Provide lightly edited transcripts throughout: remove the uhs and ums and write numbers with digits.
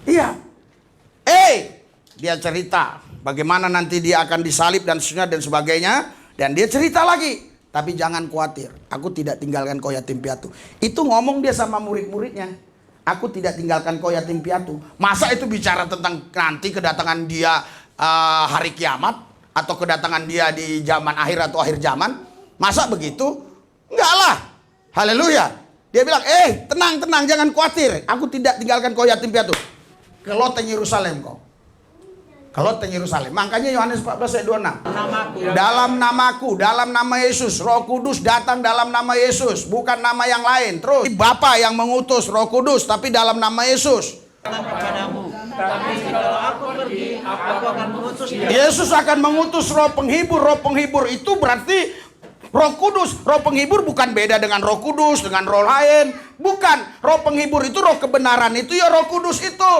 Iya. Dia cerita bagaimana nanti dia akan disalib dan sebagainya. Dan dia cerita lagi, tapi jangan khawatir, aku tidak tinggalkan kau yatim piatu. Itu ngomong dia sama murid-muridnya, aku tidak tinggalkan kau yatim piatu. Masa itu bicara tentang nanti kedatangan dia hari kiamat, atau kedatangan dia di zaman akhir atau akhir zaman? Masa begitu? Enggak lah. Haleluya. Dia bilang, tenang, jangan khawatir, aku tidak tinggalkan kau yatim piatu. Keloteng Yerusalem kau. Keloteng Yerusalem. Makanya Yohanes 14 ayat 26. Dalam namaku, dalam nama Yesus. Roh Kudus datang dalam nama Yesus, bukan nama yang lain. Terus Bapa yang mengutus Roh Kudus, tapi dalam nama Yesus. Tapi kalau aku pergi, aku akan mengutus dia. Yesus akan mengutus roh penghibur. Roh penghibur itu berarti Roh Kudus. Roh penghibur bukan beda dengan Roh Kudus, dengan roh lain. Bukan. Roh penghibur itu roh kebenaran, itu ya Roh Kudus itu.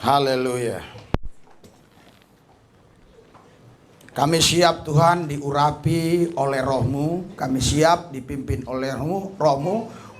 Haleluya. Kami siap Tuhan diurapi oleh Roh-Mu. Kami siap dipimpin oleh Roh-Mu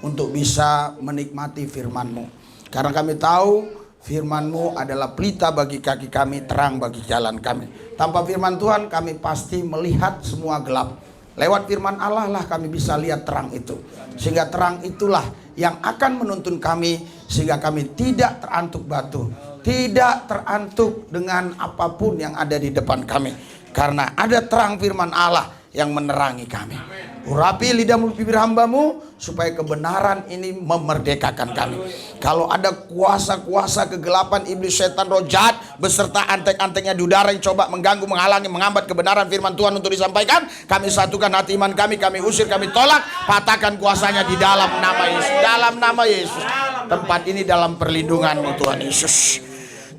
untuk bisa menikmati firman-Mu. Karena kami tahu firman-Mu adalah pelita bagi kaki kami, terang bagi jalan kami. Tanpa firman Tuhan kami pasti melihat semua gelap. Lewat firman Allah lah kami bisa lihat terang itu. Sehingga terang itulah yang akan menuntun kami, sehingga kami tidak terantuk batu, tidak terantuk dengan apapun yang ada di depan kami. Karena ada terang firman Allah yang menerangi kami. Urapi lidah mulut bibir hamba-Mu supaya kebenaran ini memerdekakan kami. Kalau ada kuasa-kuasa kegelapan, iblis, setan, roh jahat beserta antek-anteknya di udara yang coba mengganggu, menghalangi, menghambat kebenaran firman Tuhan untuk disampaikan, kami satukan hati iman kami usir, kami tolak, patahkan kuasanya di dalam nama Yesus. Dalam nama Yesus. Tempat ini dalam perlindungan-Mu Tuhan Yesus.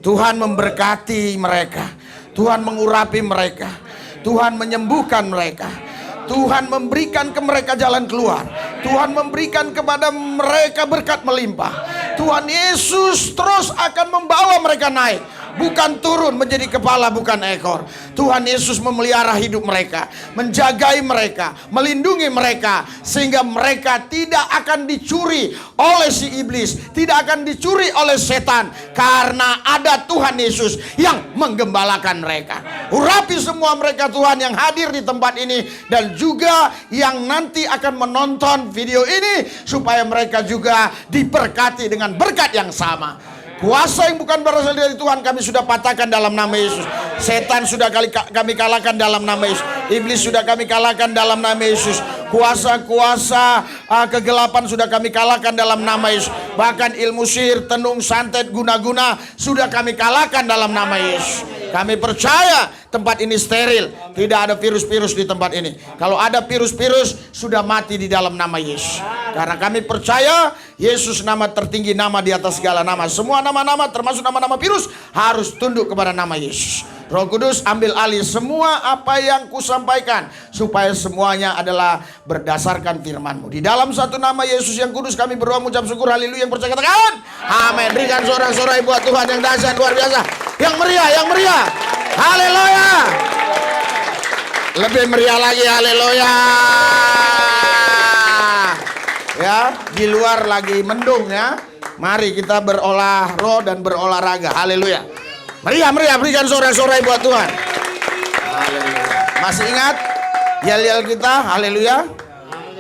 Tuhan memberkati mereka, Tuhan mengurapi mereka, Tuhan menyembuhkan mereka, Tuhan memberikan ke mereka jalan keluar, Tuhan memberikan kepada mereka berkat melimpah. Tuhan Yesus terus akan membawa mereka naik, bukan turun menjadi kepala, bukan ekor. Tuhan Yesus memelihara hidup mereka, menjagai mereka, melindungi mereka, sehingga mereka tidak akan dicuri oleh si iblis, tidak akan dicuri oleh setan, karena ada Tuhan Yesus yang menggembalakan mereka. Urapi semua mereka Tuhan yang hadir di tempat ini, dan juga yang nanti akan menonton video ini, supaya mereka juga diberkati dengan berkat yang sama. Kuasa yang bukan berasal dari Tuhan kami sudah patahkan dalam nama Yesus. Setan sudah kami kalahkan dalam nama Yesus. Iblis sudah kami kalahkan dalam nama Yesus. Kuasa-kuasa kegelapan sudah kami kalahkan dalam nama Yesus. Bahkan ilmu sihir, tenung, santet, guna-guna sudah kami kalahkan dalam nama Yesus. Kami percaya tempat ini steril, tidak ada virus-virus di tempat ini. Kalau ada virus-virus sudah mati di dalam nama Yesus. Karena kami percaya Yesus nama tertinggi, nama di atas segala nama. Semua nama-nama termasuk nama-nama virus harus tunduk kepada nama Yesus. Roh Kudus ambil alih semua apa yang kusampaikan, supaya semuanya adalah berdasarkan firman-Mu. Di dalam satu nama Yesus yang kudus kami berdoa mengucap syukur. Haleluya. Yang percaya katakan amin. Berikan sorak-sorai buat Tuhan yang dahsyat luar biasa. Yang meriah, yang meriah. Haleluya. Lebih meriah lagi, haleluya. Ya, di luar lagi mendung ya. Mari kita berolah roh dan berolahraga. Haleluya. Meriah, meriah, berikan sorak-sorai buat Tuhan. Haleluya. Masih ingat yel-yel kita? Haleluya.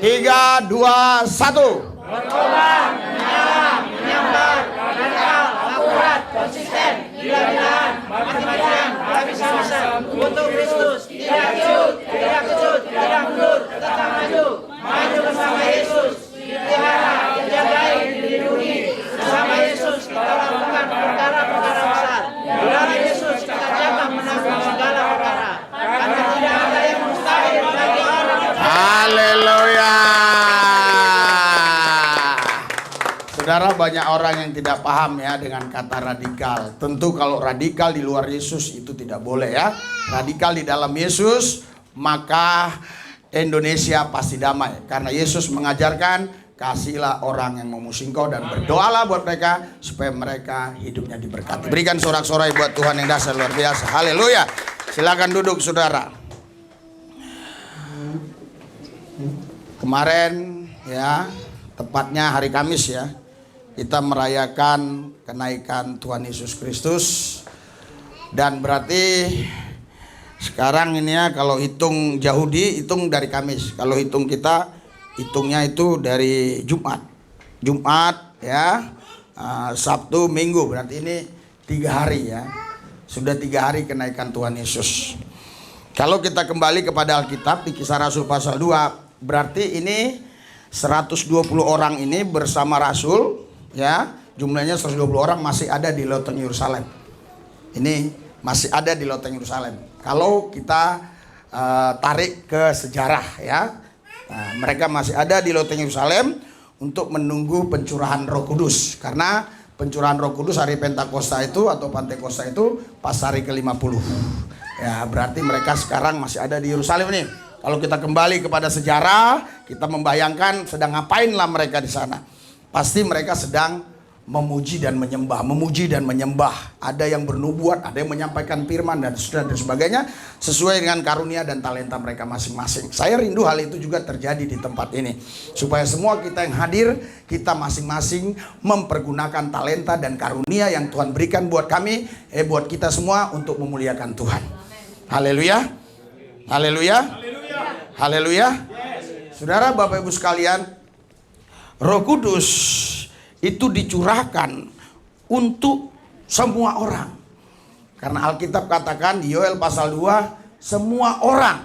3, 2, 1. Berkorban, menyala, menyambar, radikal, akurat, konsisten, gila-gilaan, mati-matian, habis-habisan, untuk Kristus, tidak kecut, tidak mundur, tetap maju bersama Yesus, dipelihara, dijagai, dilindungi, bersama Yesus kita lakukan perkara-perkara besar. Di dalam Yesus kita jaga menanggung segala perkara, karena tidak ada yang mustahil bagi orang yang Haleluya. Saudara, banyak orang yang tidak paham ya dengan kata radikal. Tentu kalau radikal di luar Yesus itu tidak boleh ya. Radikal di dalam Yesus, maka Indonesia pasti damai. Karena Yesus mengajarkan, kasihilah orang yang memusuhi engkau dan berdoalah buat mereka supaya mereka hidupnya diberkati. Berikan sorak-sorai buat Tuhan yang dahsyat luar biasa. Haleluya. Silakan duduk saudara. Kemarin ya, tepatnya hari Kamis ya, kita merayakan kenaikan Tuhan Yesus Kristus. Dan berarti sekarang ini ya, kalau hitung Yahudi hitung dari Kamis, kalau hitung kita hitungnya itu dari Jumat ya, Sabtu, Minggu, berarti ini 3 hari ya. Sudah 3 hari kenaikan Tuhan Yesus. Kalau kita kembali kepada Alkitab di Kisah Rasul pasal 2, berarti ini 120 orang ini bersama Rasul ya, jumlahnya 120 orang masih ada di loteng Yerusalem. Ini masih ada di loteng Yerusalem. Kalau kita tarik ke sejarah ya, nah, mereka masih ada di loteng Yerusalem untuk menunggu pencurahan Roh Kudus. Karena pencurahan Roh Kudus hari Pentakosta itu atau Pantekosta itu pas hari ke-50. Ya, berarti mereka sekarang masih ada di Yerusalem nih. Kalau kita kembali kepada sejarah, kita membayangkan sedang ngapainlah mereka di sana. Pasti mereka sedang memuji dan menyembah. Ada yang bernubuat, ada yang menyampaikan firman dan sebagainya sesuai dengan karunia dan talenta mereka masing-masing. Saya rindu hal itu juga terjadi di tempat ini. Supaya semua kita yang hadir, kita masing-masing mempergunakan talenta dan karunia yang Tuhan berikan buat kami, buat kita semua untuk memuliakan Tuhan. Haleluya. Haleluya. Haleluya. Saudara, Bapak Ibu sekalian, Roh Kudus itu dicurahkan untuk semua orang. Karena Alkitab katakan di Yoel pasal 2, semua orang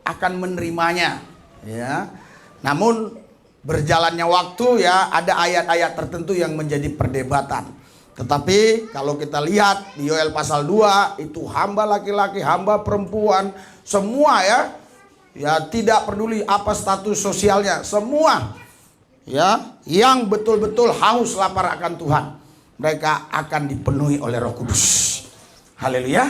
akan menerimanya ya. Namun berjalannya waktu ya, ada ayat-ayat tertentu yang menjadi perdebatan. Tetapi kalau kita lihat di Yoel pasal 2, itu hamba laki-laki, hamba perempuan, semua ya tidak peduli apa status sosialnya, semua ya yang betul-betul haus lapar akan Tuhan, mereka akan dipenuhi oleh Roh Kudus. Haleluya.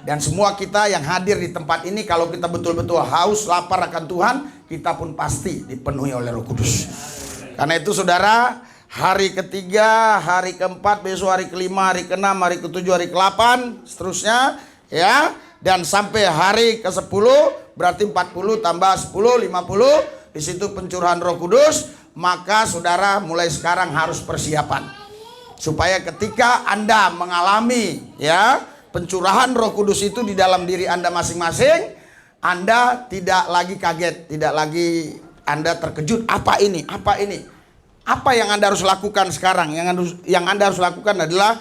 Dan semua kita yang hadir di tempat ini, kalau kita betul-betul haus lapar akan Tuhan, kita pun pasti dipenuhi oleh Roh Kudus. Karena itu saudara, hari ketiga, hari keempat, besok hari kelima, hari keenam, hari ketujuh, hari ke-8, seterusnya ya, dan sampai hari ke-10, berarti 40 tambah 10, 50, di situ pencurahan Roh Kudus. Maka saudara mulai sekarang harus persiapan, supaya ketika Anda mengalami ya pencurahan Roh Kudus itu di dalam diri Anda masing-masing, Anda tidak lagi kaget, tidak lagi Anda terkejut, apa ini? Apa yang Anda harus lakukan sekarang? Yang Anda harus lakukan adalah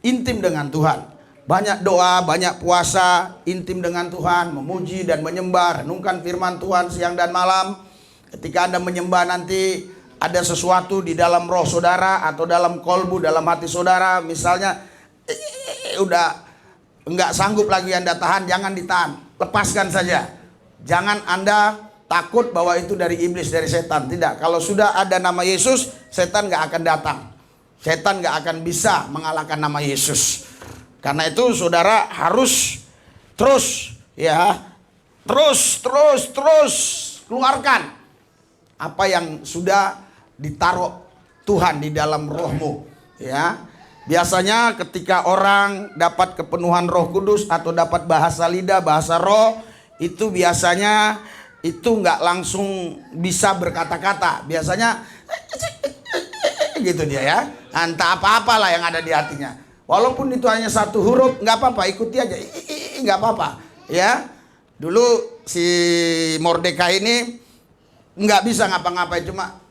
intim dengan Tuhan. Banyak doa, banyak puasa, intim dengan Tuhan, memuji dan menyembah, renungkan firman Tuhan siang dan malam. Ketika Anda menyembah nanti ada sesuatu di dalam roh saudara atau dalam kolbu, dalam hati saudara, misalnya udah enggak sanggup lagi Anda tahan, jangan ditahan, lepaskan saja. Jangan Anda takut bahwa itu dari iblis, dari setan. Tidak, kalau sudah ada nama Yesus, setan enggak akan datang. Setan enggak akan bisa mengalahkan nama Yesus. Karena itu saudara harus terus keluarkan apa yang sudah ditaruh Tuhan di dalam rohmu, ya. Biasanya ketika orang dapat kepenuhan Roh Kudus atau dapat bahasa lidah, bahasa roh, itu biasanya itu nggak langsung bisa berkata-kata. Biasanya gitu dia ya. Entah apa-apalah yang ada di hatinya. Walaupun itu hanya satu huruf, nggak apa-apa, ikuti aja, nggak apa-apa, ya. Dulu si Mordekai ini nggak bisa ngapa-ngapain, cuma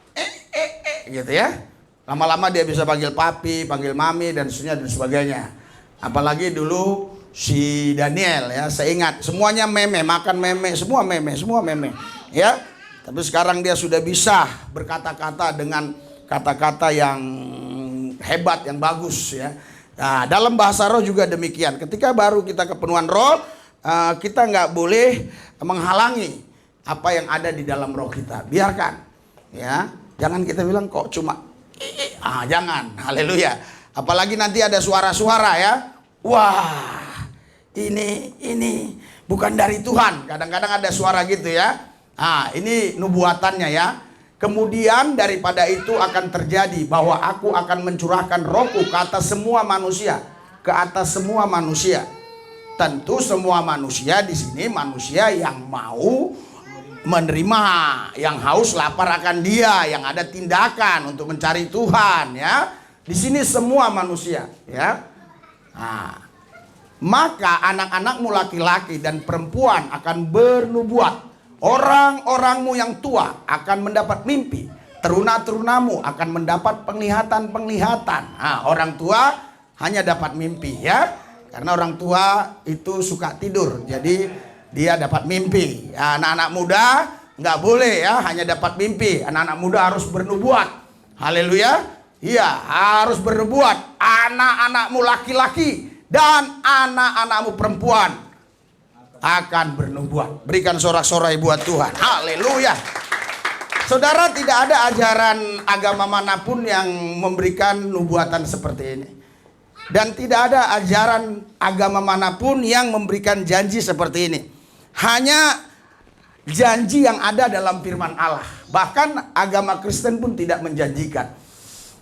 gitu ya. Lama-lama dia bisa panggil papi, panggil mami dan sebagainya. Apalagi dulu si Daniel ya, saya ingat semuanya meme, makan meme, semua meme, ya. Tapi sekarang dia sudah bisa berkata-kata dengan kata-kata yang hebat, yang bagus ya. Nah, dalam bahasa roh juga demikian. Ketika baru kita kepenuhan roh, kita nggak boleh menghalangi apa yang ada di dalam roh kita. Biarkan, ya. Jangan kita bilang kok cuma, jangan. Haleluya. Apalagi nanti ada suara-suara ya. Wah, ini bukan dari Tuhan. Kadang-kadang ada suara gitu ya. Ini nubuatannya ya. Kemudian daripada itu akan terjadi bahwa aku akan mencurahkan rohku ke atas semua manusia, ke atas semua manusia. Tentu semua manusia di sini manusia yang mau menerima, yang haus lapar akan Dia, yang ada tindakan untuk mencari Tuhan ya. Di sini semua manusia ya. Maka anak-anakmu laki-laki dan perempuan akan bernubuat. Orang-orangmu yang tua akan mendapat mimpi. Teruna-terunamu akan mendapat penglihatan-penglihatan. Orang tua hanya dapat mimpi ya. Karena orang tua itu suka tidur. Jadi dia dapat mimpi. Anak-anak muda nggak boleh ya, hanya dapat mimpi. Anak-anak muda harus bernubuat. Haleluya. Iya, harus bernubuat. Anak-anakmu laki-laki dan anak-anakmu perempuan akan bernubuat. Berikan sorak-sorai buat Tuhan. Haleluya. Saudara, tidak ada ajaran agama manapun yang memberikan nubuatan seperti ini. Dan tidak ada ajaran agama manapun yang memberikan janji seperti ini. Hanya janji yang ada dalam firman Allah. Bahkan agama Kristen pun tidak menjanjikan.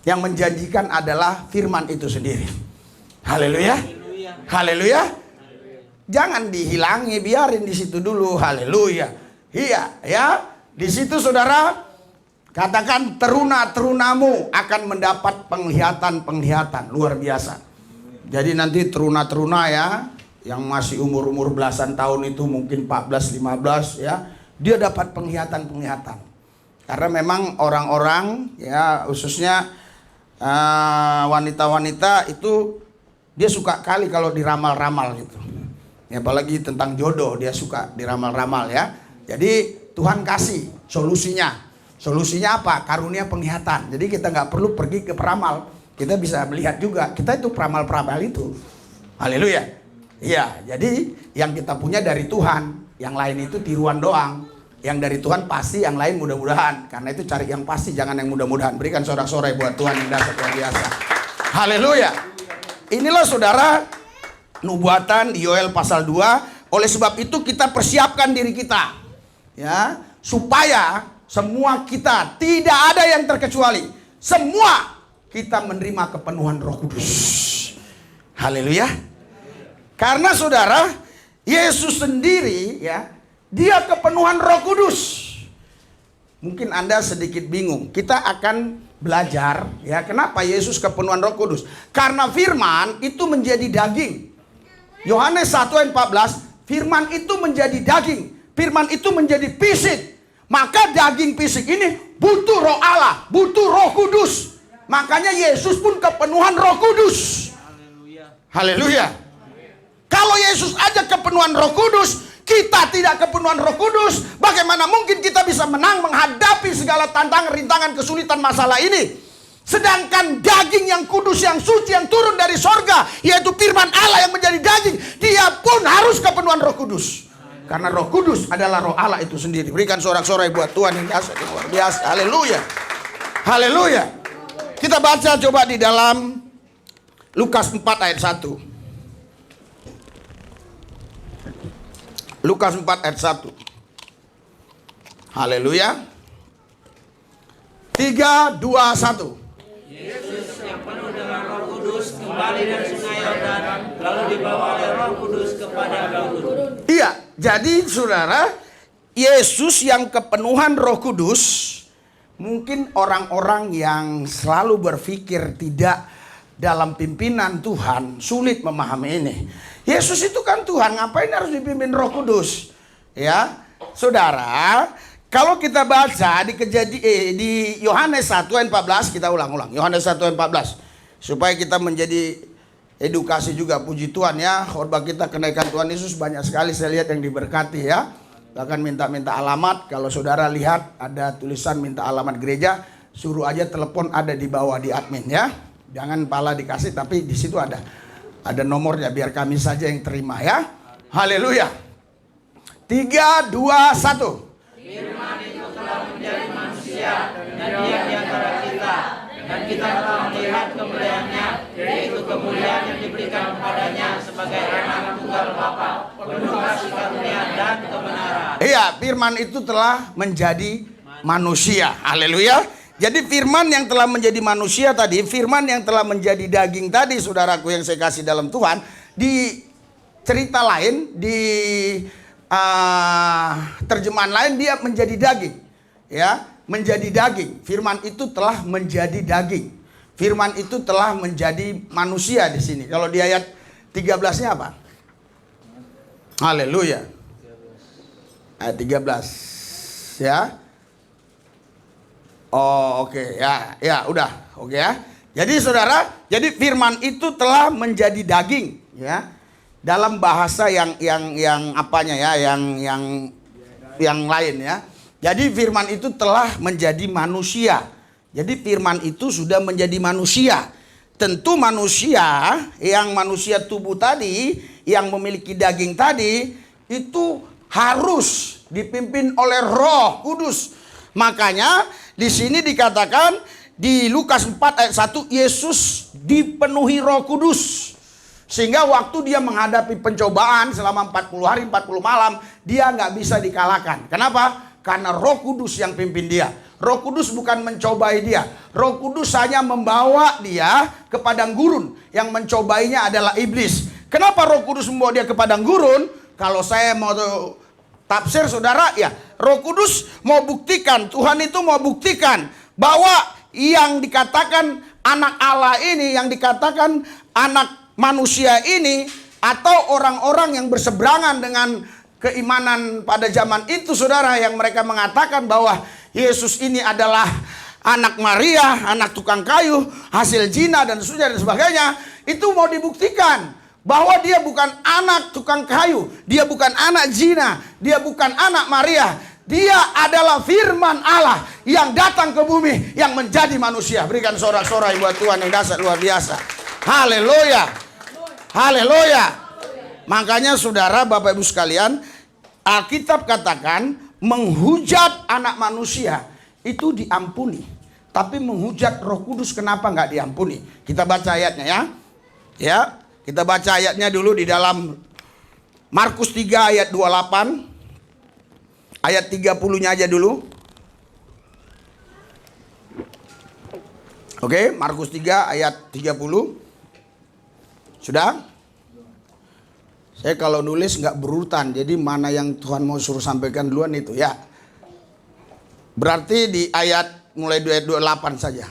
Yang menjanjikan adalah firman itu sendiri. Haleluya. Haleluya. Jangan dihilangi, biarin di situ dulu. Haleluya. Iya, ya. Di situ saudara katakan teruna-terunamu akan mendapat penglihatan-penglihatan luar biasa. Jadi nanti teruna-teruna ya, yang masih umur-umur belasan tahun itu mungkin 14, 15 ya, dia dapat penglihatan-penglihatan. Karena memang orang-orang ya, khususnya wanita-wanita itu dia suka kali kalau diramal-ramal gitu. Ya, apalagi tentang jodoh dia suka diramal-ramal ya. Jadi Tuhan kasih solusinya. Solusinya apa? Karunia penglihatan. Jadi kita nggak perlu pergi ke peramal. Kita bisa melihat juga. Kita itu peramal-peramal itu. Haleluya. Iya, jadi yang kita punya dari Tuhan. Yang lain itu tiruan doang. Yang dari Tuhan pasti, yang lain mudah-mudahan. Karena itu cari yang pasti, jangan yang mudah-mudahan. Berikan sorak-sorai buat Tuhan yang dasar luar biasa. Haleluya. Inilah saudara nubuatan di Yoel pasal 2. Oleh sebab itu kita persiapkan diri kita. Ya, supaya semua kita tidak ada yang terkecuali. Semua kita menerima kepenuhan Roh Kudus. Haleluya. Karena saudara, Yesus sendiri ya, dia kepenuhan Roh Kudus. Mungkin Anda sedikit bingung. Kita akan belajar ya, kenapa Yesus kepenuhan Roh Kudus? Karena firman itu menjadi daging. Yohanes 1 ayat 14, firman itu menjadi daging. Firman itu menjadi fisik. Maka daging fisik ini butuh Roh Allah, butuh Roh Kudus. Makanya Yesus pun kepenuhan Roh Kudus. Haleluya. Kalau Yesus aja kepenuhan Roh Kudus, kita tidak kepenuhan Roh Kudus, bagaimana mungkin kita bisa menang menghadapi segala tantangan, rintangan, kesulitan, masalah ini? Sedangkan daging yang kudus, yang suci, yang turun dari sorga, yaitu firman Allah yang menjadi daging, dia pun harus kepenuhan Roh Kudus. Karena Roh Kudus adalah Roh Allah itu sendiri. Berikan sorak-sorai buat Tuhan yang luar biasa. Haleluya. Haleluya. Kita baca coba di dalam Lukas 4 ayat 1. Lukas 4 ayat 1. Haleluya. 3, 2, 1. Yesus yang penuh dengan Roh Kudus kembali dari sungai Yordan, lalu dibawa oleh Roh Kudus kepada gurun. Iya, jadi saudara, Yesus yang kepenuhan Roh Kudus, mungkin orang-orang yang selalu berpikir tidak dalam pimpinan Tuhan sulit memahami ini. Yesus itu kan Tuhan, ngapain harus dipimpin Roh Kudus? Ya, saudara, kalau kita baca di Yohanes 1 ayat 14, kita ulang-ulang. Yohanes 1 ayat 14. Supaya kita menjadi edukasi juga, puji Tuhan ya. Khotbah kita kenaikan Tuhan Yesus banyak sekali saya lihat yang diberkati ya. Bahkan minta-minta alamat. Kalau saudara lihat ada tulisan minta alamat gereja, suruh aja telepon ada di bawah di admin ya. Jangan pala dikasih, tapi di situ ada nomornya, biar kami saja yang terima ya. Haleluya. 3, 2, 1. Firman itu telah menjadi manusia dan diam di antara kita, dan kita telah melihat kemuliaannya, yaitu kemuliaan yang diberikan kepadanya sebagai anak tunggal Bapa, penuh kasih karunia dan kebenaran. Iya, firman itu telah menjadi manusia. Haleluya. Jadi firman yang telah menjadi manusia tadi, firman yang telah menjadi daging tadi, saudaraku yang saya kasih dalam Tuhan, di cerita lain, di terjemahan lain dia menjadi daging, ya, menjadi daging. Firman itu telah menjadi daging. Firman itu telah menjadi manusia di sini. Kalau di ayat 13-nya apa? Haleluya. Ayat 13, ya. Oh, oke, ya, udah, oke ya. Jadi saudara, jadi firman itu telah menjadi daging, ya. Dalam bahasa yang apanya ya, yang lain ya. Jadi firman itu telah menjadi manusia. Jadi firman itu sudah menjadi manusia. Tentu manusia, yang manusia tubuh tadi, yang memiliki daging tadi, itu harus dipimpin oleh Roh Kudus. Makanya di sini dikatakan di Lukas 4 ayat 1, Yesus dipenuhi Roh Kudus. Sehingga waktu dia menghadapi pencobaan selama 40 hari 40 malam, dia nggak bisa dikalahkan. Kenapa? Karena Roh Kudus yang pimpin dia. Roh Kudus bukan mencobai dia. Roh Kudus hanya membawa dia ke padang gurun. Yang mencobainya adalah iblis. Kenapa Roh Kudus membawa dia ke padang gurun? Kalau saya mau tafsir saudara, ya, Roh Kudus mau buktikan, Tuhan itu mau buktikan bahwa yang dikatakan anak Allah ini, yang dikatakan anak manusia ini, atau orang-orang yang berseberangan dengan keimanan pada zaman itu, saudara, yang mereka mengatakan bahwa Yesus ini adalah anak Maria, anak tukang kayu, hasil zina dan sebagainya, itu mau dibuktikan bahwa dia bukan anak tukang kayu, dia bukan anak zina, dia bukan anak Maria, dia adalah firman Allah yang datang ke bumi, yang menjadi manusia. Berikan sorak-sorai buat Tuhan yang dahsyat luar biasa. Haleluya. Haleluya. Makanya saudara, Bapak Ibu sekalian, Alkitab katakan menghujat anak manusia itu diampuni, tapi menghujat Roh Kudus kenapa nggak diampuni? Kita baca ayatnya ya. Ya, kita baca ayatnya dulu di dalam Markus 3 ayat 28. Ayat 30-nya aja dulu. Oke, Markus 3 ayat 30. Sudah? Saya kalau nulis nggak berurutan, jadi mana yang Tuhan mau suruh sampaikan duluan itu ya. Berarti di ayat mulai ayat 28 saja.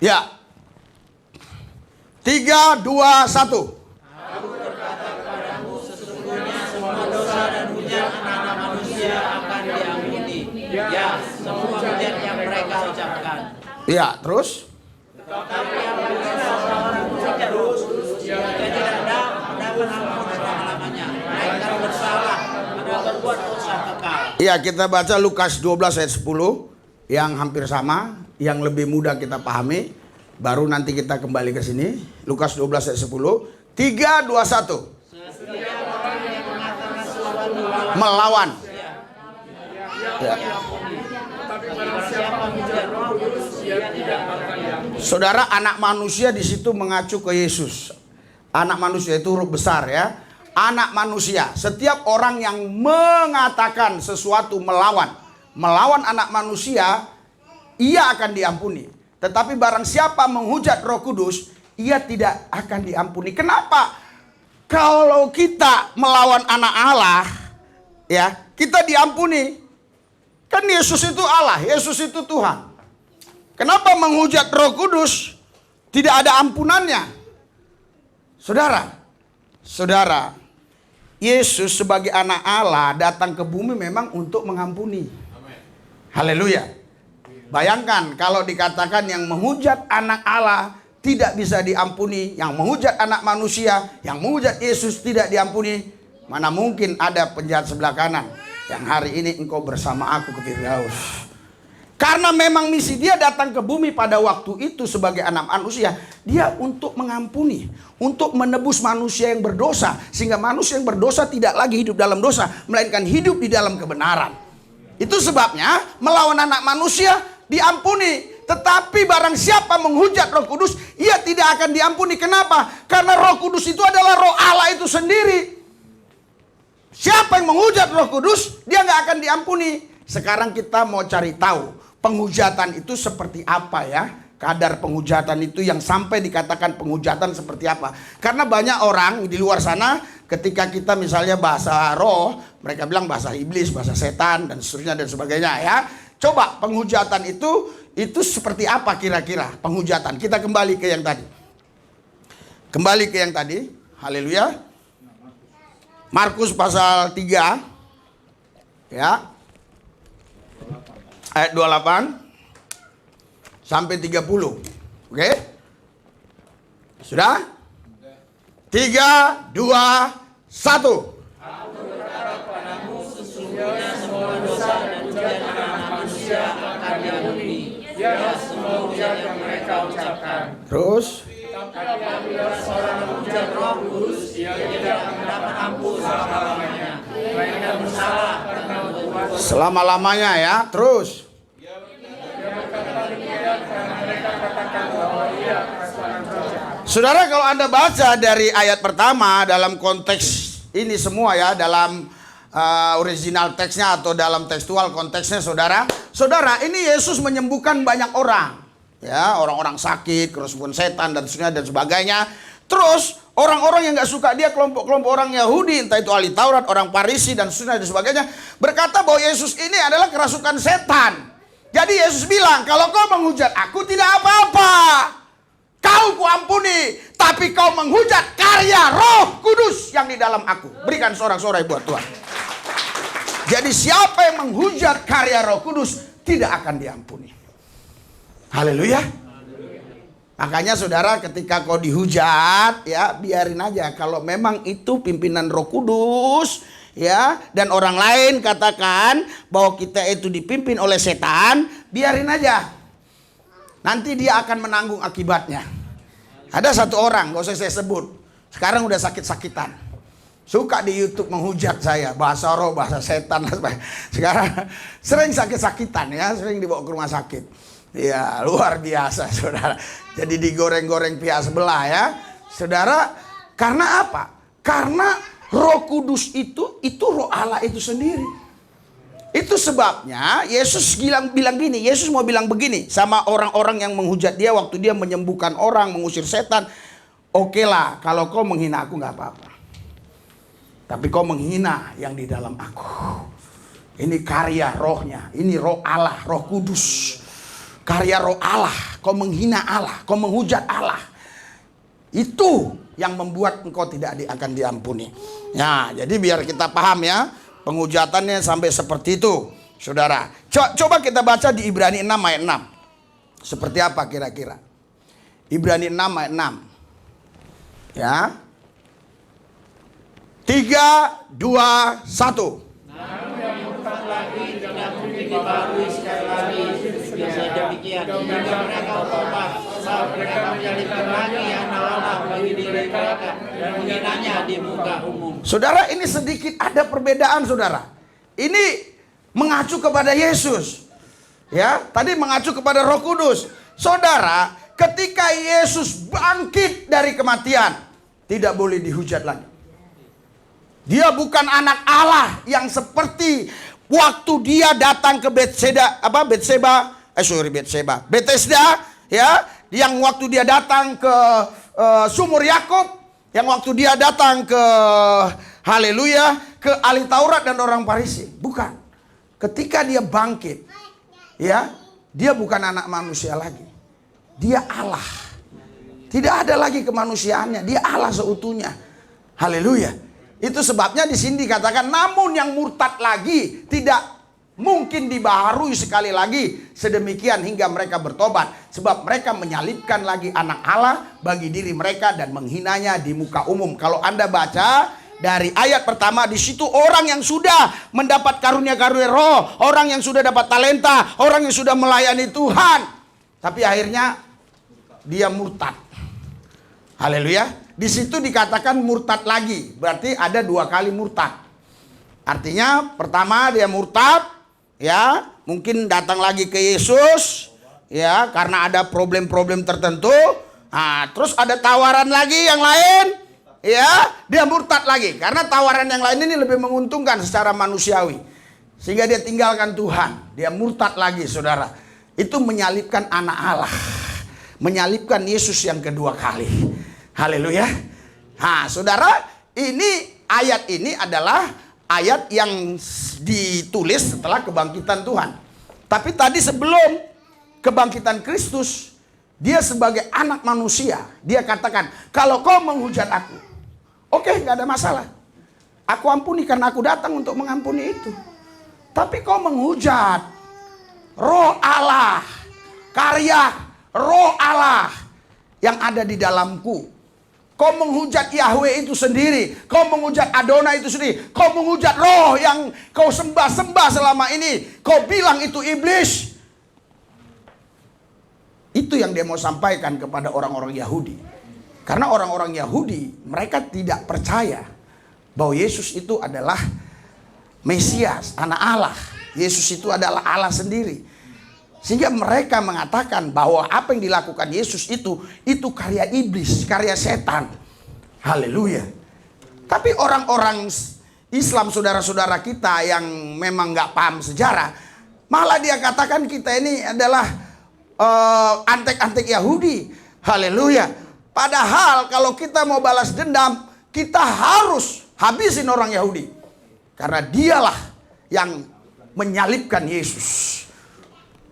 Ya. 3, 2, 1. Aku berkata kepadamu, sesungguhnya semua dosa dan hujat anak manusia akan diampuni. Ya, semua hujat yang mereka ucapkan. Ya, terus? Tetapi apabila seorang hujat dia tidak mendapat ampun selama-lamanya. Mereka bersalah, mereka berbuat dosa kekal. Iya, kita baca Lukas 12 ayat 10 yang hampir sama, yang lebih mudah kita pahami. Baru nanti kita kembali ke sini. Lukas 12 ayat 10. 3, 2, 1. Setiap orang yang mengatakan sesuatu Melawan. Ya. Tapi barang siapa hujat Roh Kudus, dia tidak akan diampuni. Saudara, anak manusia di situ mengacu ke Yesus. Anak manusia itu huruf besar ya. anak manusia. Setiap orang yang mengatakan sesuatu melawan anak manusia, ia akan diampuni. Tetapi barang siapa menghujat Roh Kudus, ia tidak akan diampuni. Kenapa? Kalau kita melawan anak Allah, ya, kita diampuni. Kan Yesus itu Allah, Yesus itu Tuhan. Kenapa menghujat Roh Kudus tidak ada ampunannya? Saudara, Yesus sebagai anak Allah datang ke bumi memang untuk mengampuni. Haleluya. Bayangkan kalau dikatakan yang menghujat anak Allah tidak bisa diampuni, yang menghujat anak manusia, yang menghujat Yesus tidak diampuni, mana mungkin ada penjahat sebelah kanan yang hari ini engkau bersama aku ke Firdaus. Karena memang misi dia datang ke bumi pada waktu itu sebagai anak manusia, dia untuk mengampuni, untuk menebus manusia yang berdosa, sehingga manusia yang berdosa tidak lagi hidup dalam dosa, melainkan hidup di dalam kebenaran. Itu sebabnya melawan anak manusia diampuni. Tetapi barang siapa menghujat Roh Kudus, ia tidak akan diampuni. Kenapa? Karena Roh Kudus itu adalah Roh Allah itu sendiri. Siapa yang menghujat Roh Kudus, dia nggak akan diampuni. Sekarang kita mau cari tahu penghujatan itu seperti apa ya. Kadar penghujatan itu yang sampai dikatakan penghujatan seperti apa. Karena banyak orang di luar sana ketika kita misalnya bahasa roh, mereka bilang bahasa iblis, bahasa setan dan seterusnya dan sebagainya ya. Coba penghujatan itu seperti apa kira-kira penghujatan. Kita kembali ke yang tadi. Haleluya. Markus pasal 3 ya. Ayat 28 sampai 30. Oke? Sudah? 3, 2, 1. Aku berkata padamu, sesungguhnya semua dosa dan hujatan anak manusia akan diampuni. Ya, semua hujat yang mereka ucapkan. Terus? Tapi apabila seorang menghujat Roh Kudus, ia tidak akan mendapat ampun selama-lamanya. Mereka bersalah karena berbuat Selama-lamanya ya. Terus? Saudara, kalau Anda baca dari ayat pertama dalam konteks ini semua ya, dalam original teksnya atau dalam tekstual konteksnya, saudara, ini Yesus menyembuhkan banyak orang, ya, orang-orang sakit, kerasukan setan dan sebagainya. Terus orang-orang yang nggak suka dia, kelompok-kelompok orang Yahudi, entah itu ahli Taurat, orang Farisi dan sebagainya, berkata bahwa Yesus ini adalah kerasukan setan. Jadi Yesus bilang, kalau kau menghujat aku tidak apa-apa, kau kuampuni, tapi kau menghujat karya Roh Kudus yang di dalam aku. Berikan sorak-sorai buat Tuhan. Jadi siapa yang menghujat karya Roh Kudus tidak akan diampuni. Haleluya. Makanya saudara, ketika kau dihujat, ya biarin aja. Kalau memang itu pimpinan Roh Kudus, ya, dan orang lain katakan bahwa kita itu dipimpin oleh setan, biarin aja. Nanti dia akan menanggung akibatnya. Ada satu orang, gak usah saya sebut, sekarang udah sakit-sakitan, suka di YouTube menghujat saya, bahasa roh, bahasa setan. Sekarang sering sakit-sakitan ya, sering dibawa ke rumah sakit. Ya luar biasa saudara. Jadi digoreng-goreng pihak sebelah ya. Saudara, karena apa? Karena Roh Kudus itu Roh Allah itu sendiri. Itu sebabnya Yesus bilang gini. Yesus mau bilang begini sama orang-orang yang menghujat dia waktu dia menyembuhkan orang, mengusir setan. Oke lah, kalau kau menghina aku gak apa-apa. Tapi kau menghina yang di dalam aku. Ini karya rohnya. Ini Roh Allah, Roh Kudus. Karya Roh Allah. Kau menghina Allah, kau menghujat Allah. Itu yang membuat engkau tidak akan diampuni. Nah, jadi biar kita paham ya, penghujatannya sampai seperti itu, saudara. Coba kita baca di Ibrani 6 ayat 6. Seperti apa kira-kira? Ibrani 6 ayat 6. Ya. 3, 2, 1. Namun yang bukan lagi tidak mungkin dibarui sekali lagi. Biasa demikian, jika mereka tobat, sebab mereka menjadikan lagi yang Allah bagi diri mereka dan menghinanya di muka umum. Saudara, ini sedikit ada perbedaan, saudara. Ini mengacu kepada Yesus. Ya, tadi mengacu kepada Roh Kudus. Saudara, ketika Yesus bangkit dari kematian, tidak boleh dihujat lagi. Dia bukan anak Allah yang seperti waktu dia datang ke Bethesda, ya, yang waktu dia datang ke sumur Yakub, yang waktu dia datang ke haleluya, ke ahli Taurat dan orang Farisi. Bukan. Ketika dia bangkit, ya, dia bukan anak manusia lagi. Dia Allah. Tidak ada lagi kemanusiaannya, dia Allah seutuhnya. Haleluya. Itu sebabnya di sini dikatakan, namun yang murtad lagi tidak mungkin dibaharui sekali lagi sedemikian hingga mereka bertobat, sebab mereka menyalibkan lagi anak Allah bagi diri mereka dan menghinanya di muka umum. Kalau Anda baca dari ayat pertama, di situ orang yang sudah mendapat karunia-karunia roh, orang yang sudah dapat talenta, orang yang sudah melayani Tuhan, tapi akhirnya dia murtad. Haleluya. Di situ dikatakan murtad lagi, berarti ada 2 kali murtad. Artinya pertama dia murtad, ya, mungkin datang lagi ke Yesus, ya, karena ada problem-problem tertentu. Nah, terus ada tawaran lagi yang lain, ya, dia murtad lagi karena tawaran yang lain ini lebih menguntungkan secara manusiawi, sehingga dia tinggalkan Tuhan. Dia murtad lagi, saudara. Itu menyalibkan anak Allah, menyalibkan Yesus yang kedua kali. Haleluya. Nah, saudara, ini ayat ini adalah ayat yang ditulis setelah kebangkitan Tuhan. Tapi tadi sebelum kebangkitan Kristus, dia sebagai anak manusia, dia katakan, kalau kau menghujat aku, oke, gak ada masalah. Aku ampuni karena aku datang untuk mengampuni itu. Tapi kau menghujat roh Allah, karya roh Allah yang ada di dalamku. Kau menghujat Yahweh itu sendiri. Kau menghujat Adonai itu sendiri. Kau menghujat roh yang kau sembah-sembah selama ini. Kau bilang itu iblis. Itu yang dia mau sampaikan kepada orang-orang Yahudi. Karena orang-orang Yahudi, mereka tidak percaya bahwa Yesus itu adalah Mesias, anak Allah. Yesus itu adalah Allah sendiri. Sehingga mereka mengatakan bahwa apa yang dilakukan Yesus itu karya iblis, karya setan. Haleluya. Tapi orang-orang Islam, saudara-saudara kita yang memang gak paham sejarah, malah dia katakan kita ini adalah antek-antek Yahudi. Haleluya. Padahal kalau kita mau balas dendam, kita harus habisin orang Yahudi. Karena dialah yang menyalibkan Yesus.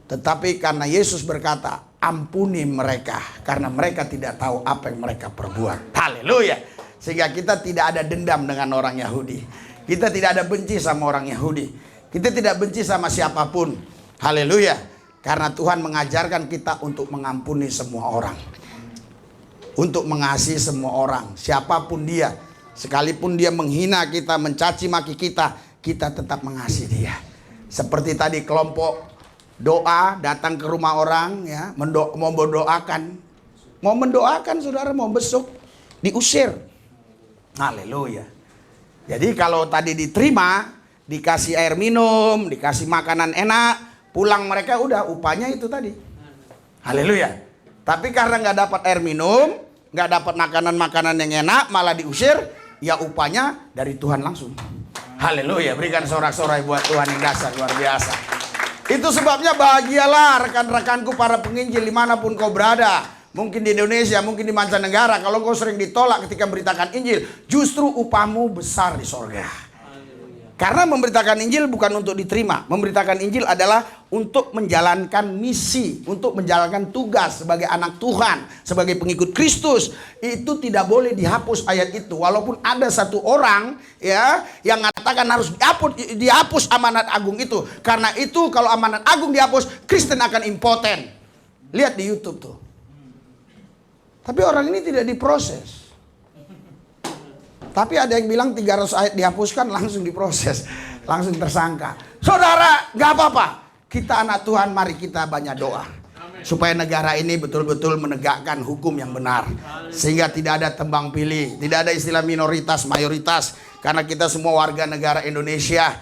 Tetapi karena Yesus berkata, ampuni mereka karena mereka tidak tahu apa yang mereka perbuat. Haleluya. Sehingga kita tidak ada dendam dengan orang Yahudi. Kita tidak ada benci sama orang Yahudi. Kita tidak benci sama siapapun. Haleluya. Karena Tuhan mengajarkan kita untuk mengampuni semua orang. Untuk mengasihi semua orang. Siapapun dia. Sekalipun dia menghina kita, mencaci maki kita, kita tetap mengasihi dia. Seperti tadi kelompok doa datang ke rumah orang, ya, mau mendoakan, saudara, mau besuk, diusir. Haleluya. Jadi kalau tadi diterima, dikasih air minum, dikasih makanan enak, pulang mereka udah upahnya itu tadi. Haleluya. Tapi karena nggak dapat air minum, nggak dapat makanan-makanan yang enak, malah diusir, ya upahnya dari Tuhan langsung. Haleluya. Berikan sorak-sorai buat Tuhan yang dasar luar biasa. Itu sebabnya bahagialah rekan-rekanku para penginjil dimanapun kau berada. Mungkin di Indonesia, mungkin di mancanegara. Kalau kau sering ditolak ketika memberitakan Injil, justru upahmu besar di sorga. Karena memberitakan Injil bukan untuk diterima. Memberitakan Injil adalah untuk menjalankan misi, untuk menjalankan tugas sebagai anak Tuhan, sebagai pengikut Kristus. Itu tidak boleh dihapus ayat itu. Walaupun ada satu orang, ya, yang mengatakan harus dihapus amanat agung itu. Karena itu kalau amanat agung dihapus, Kristen akan impoten. Lihat di YouTube tuh. Tapi orang ini tidak diproses. Tapi ada yang bilang 300 ayat dihapuskan, langsung diproses, langsung tersangka. Saudara, gak apa-apa. Kita anak Tuhan, mari kita banyak doa. Supaya negara ini betul-betul menegakkan hukum yang benar. Sehingga tidak ada tembang pilih, tidak ada istilah minoritas, mayoritas. Karena kita semua warga negara Indonesia.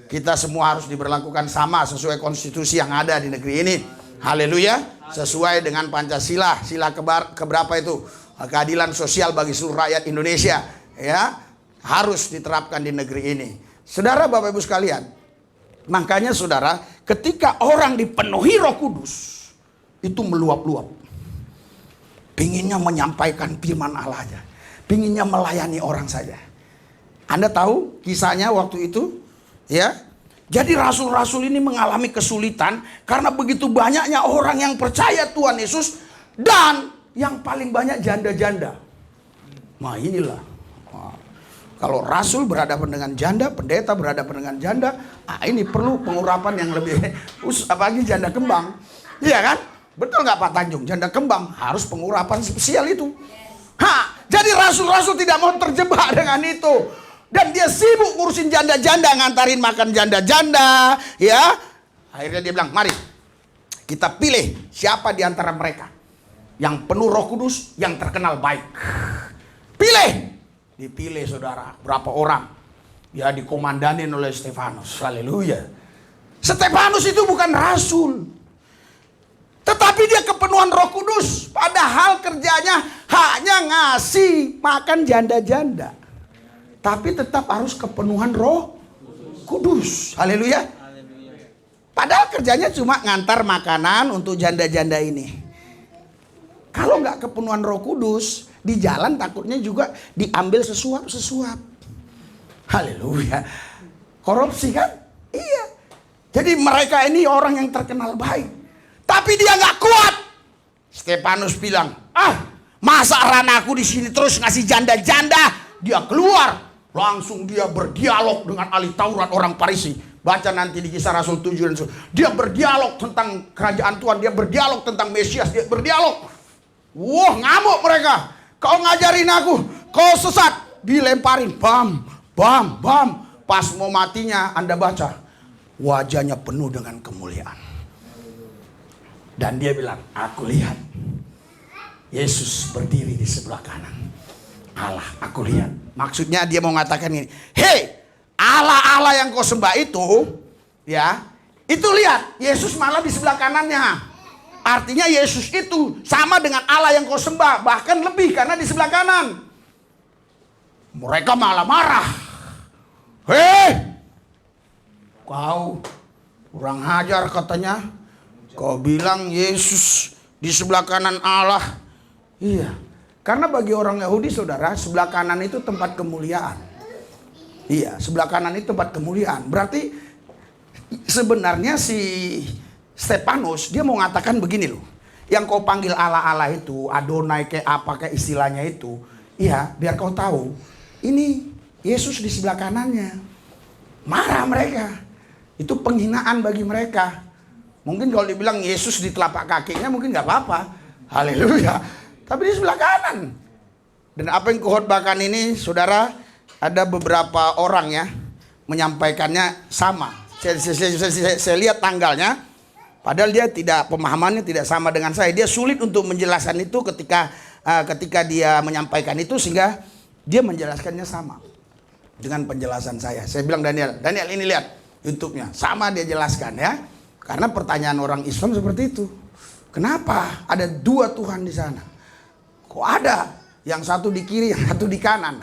Kita semua harus diberlakukan sama sesuai konstitusi yang ada di negeri ini. Haleluya. Sesuai dengan Pancasila. Sila keberapa itu? Keadilan sosial bagi seluruh rakyat Indonesia. Ya, harus diterapkan di negeri ini. Saudara, Bapak Ibu sekalian, makanya saudara, ketika orang dipenuhi Roh Kudus, itu meluap-luap. Pinginnya menyampaikan firman Allah aja. Pinginnya melayani orang saja. Anda tahu kisahnya waktu itu? Ya. Jadi rasul-rasul ini mengalami kesulitan karena begitu banyaknya orang yang percaya Tuhan Yesus, dan yang paling banyak janda-janda. Nah inilah. Kalau rasul berhadapan dengan janda, pendeta berhadapan dengan janda, ini perlu pengurapan yang lebih, apalagi janda kembang. Iya kan? Betul nggak Pak Tanjung? Janda kembang harus pengurapan spesial itu. Jadi rasul-rasul tidak mau terjebak dengan itu. Dan dia sibuk ngurusin janda-janda, ngantarin makan janda-janda, ya. Akhirnya dia bilang, mari kita pilih siapa di antara mereka yang penuh Roh Kudus, yang terkenal baik. Pilih. Dipilih saudara, berapa orang? Ya dikomandanin oleh Stefanus. Haleluya. Stefanus itu bukan rasul, tetapi dia kepenuhan Roh Kudus. Padahal kerjanya hanya ngasih makan janda-janda. Tapi tetap harus kepenuhan Roh Kudus. Haleluya. Padahal kerjanya cuma ngantar makanan untuk janda-janda ini. Kalau nggak kepenuhan Roh Kudus, di jalan takutnya juga diambil sesuap-sesuap. Haleluya. Korupsi kan? Iya. Jadi mereka ini orang yang terkenal baik. Tapi dia nggak kuat. Stefanus bilang, masa ranahku di sini terus ngasih janda-janda? Dia keluar. Langsung dia berdialog dengan ahli Taurat orang Farisi. Baca nanti di Kisah Rasul 7 dan 10. Dia berdialog tentang kerajaan Tuhan. Dia berdialog tentang Mesias. Dia berdialog. Wah, ngamuk mereka. Kau ngajarin aku, kau sesat. Dilemparin, bam, bam, bam. Pas mau matinya Anda baca, wajahnya penuh dengan kemuliaan. Dan dia bilang, aku lihat Yesus berdiri di sebelah kanan Allah, aku lihat. Maksudnya dia mau mengatakan ini, hei, Allah-Allah yang kau sembah itu, ya, itu lihat, Yesus malah di sebelah kanannya. Artinya Yesus itu sama dengan Allah yang kau sembah, bahkan lebih karena di sebelah kanan. Mereka malah marah. Hei, kau kurang ajar katanya. Kau bilang Yesus di sebelah kanan Allah. Iya, karena bagi orang Yahudi saudara, sebelah kanan itu tempat kemuliaan. Iya, sebelah kanan itu tempat kemuliaan. Berarti sebenarnya si Stefanus dia mau mengatakan begini loh. Yang kau panggil Allah-Allah itu, Adonai kayak apa kayak istilahnya itu, iya, biar kau tahu ini Yesus di sebelah kanannya. Marah mereka. Itu penghinaan bagi mereka. Mungkin kalau dibilang Yesus di telapak kakinya mungkin nggak apa-apa. Haleluya. Tapi di sebelah kanan. Dan apa yang kukhotbahkan ini, saudara, ada beberapa orang ya menyampaikannya sama. Saya lihat tanggalnya. Padahal dia tidak, pemahamannya tidak sama dengan saya. Dia sulit untuk menjelaskan itu ketika dia menyampaikan itu, sehingga dia menjelaskannya sama dengan penjelasan saya. Saya bilang, Daniel ini lihat YouTube-nya, sama dia jelaskan ya. Karena pertanyaan orang Islam seperti itu. Kenapa ada dua Tuhan di sana? Kok ada yang satu di kiri, yang satu di kanan?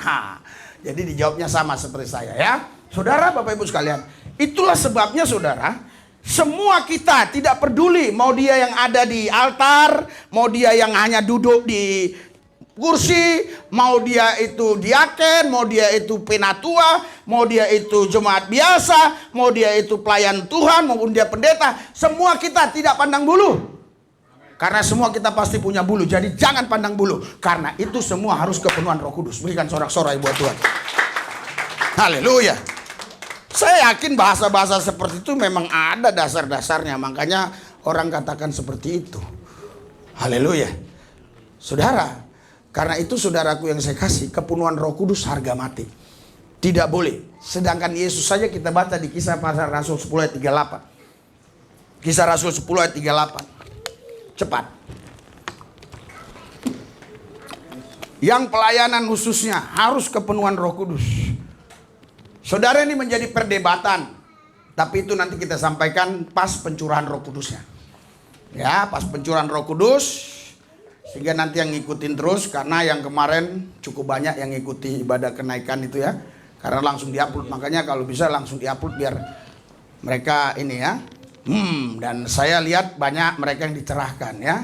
Jadi dijawabnya sama seperti saya ya. Saudara, Bapak Ibu sekalian, itulah sebabnya saudara, semua kita tidak peduli mau dia yang ada di altar, mau dia yang hanya duduk di kursi, mau dia itu diaken, mau dia itu penatua, mau dia itu jemaat biasa, mau dia itu pelayan Tuhan, maupun dia pendeta. Semua kita tidak pandang bulu. Karena semua kita pasti punya bulu. Jadi jangan pandang bulu. Karena itu semua harus kepenuhan Roh Kudus. Berikan sorak-sorai buat Tuhan. Haleluya. Saya yakin bahasa-bahasa seperti itu memang ada dasar-dasarnya. Makanya orang katakan seperti itu. Haleluya. Saudara, karena itu saudaraku yang saya kasih, kepenuhan Roh Kudus harga mati. Tidak boleh. Sedangkan Yesus saja kita baca di Kisah Rasul 10 ayat 38. Kisah Rasul 10 ayat 38. Cepat. Yang pelayanan khususnya harus kepenuhan Roh Kudus. Saudara, ini menjadi perdebatan. Tapi itu nanti kita sampaikan pas pencurahan Roh Kudusnya. Ya, pas pencurahan Roh Kudus. Sehingga nanti yang ngikutin terus. Karena yang kemarin cukup banyak yang ngikuti ibadah kenaikan itu ya. Karena langsung diupload, makanya kalau bisa langsung diupload biar mereka ini ya. Dan saya lihat banyak mereka yang dicerahkan ya.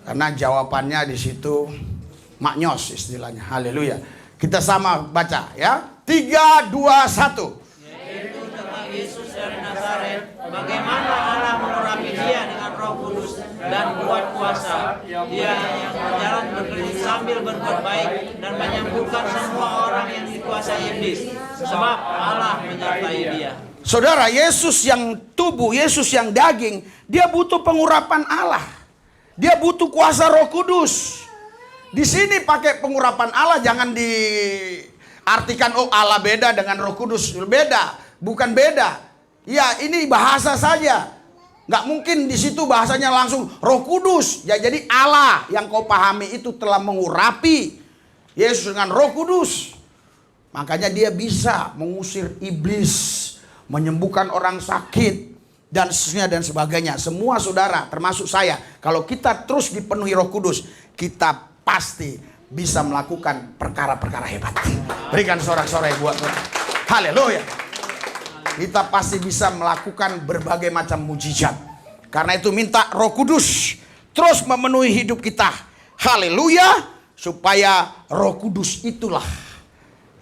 Karena jawabannya di situ maknyos istilahnya. Haleluya. Kita sama baca ya. 3, 2, 1. Yaitu tentang Yesus dari Nazaret, bagaimana Allah mengurapi dia dengan Roh Kudus dan kuat kuasa. Dia yang berjalan berkeliling sambil berbuat baik dan menyembuhkan semua orang yang dikuasai iblis, sebab Allah menyertai dia. Saudara, Yesus yang tubuh, Yesus yang daging, dia butuh pengurapan Allah. Dia butuh kuasa Roh Kudus. Di sini pakai pengurapan Allah, jangan diartikan oh Allah beda dengan Roh Kudus. Beda, bukan beda. Ya, ini bahasa saja. Nggak mungkin di situ bahasanya langsung Roh Kudus. Ya, jadi Allah yang kau pahami itu telah mengurapi Yesus dengan Roh Kudus. Makanya dia bisa mengusir iblis, menyembuhkan orang sakit, dan seterusnya dan sebagainya. Semua saudara, termasuk saya, kalau kita terus dipenuhi Roh Kudus, kita pasti bisa melakukan perkara-perkara hebat. Berikan sorak-sorai buat Tuhan. Haleluya. Kita pasti bisa melakukan berbagai macam mujizat. Karena itu minta Roh Kudus terus memenuhi hidup kita. Haleluya. Supaya Roh Kudus itulah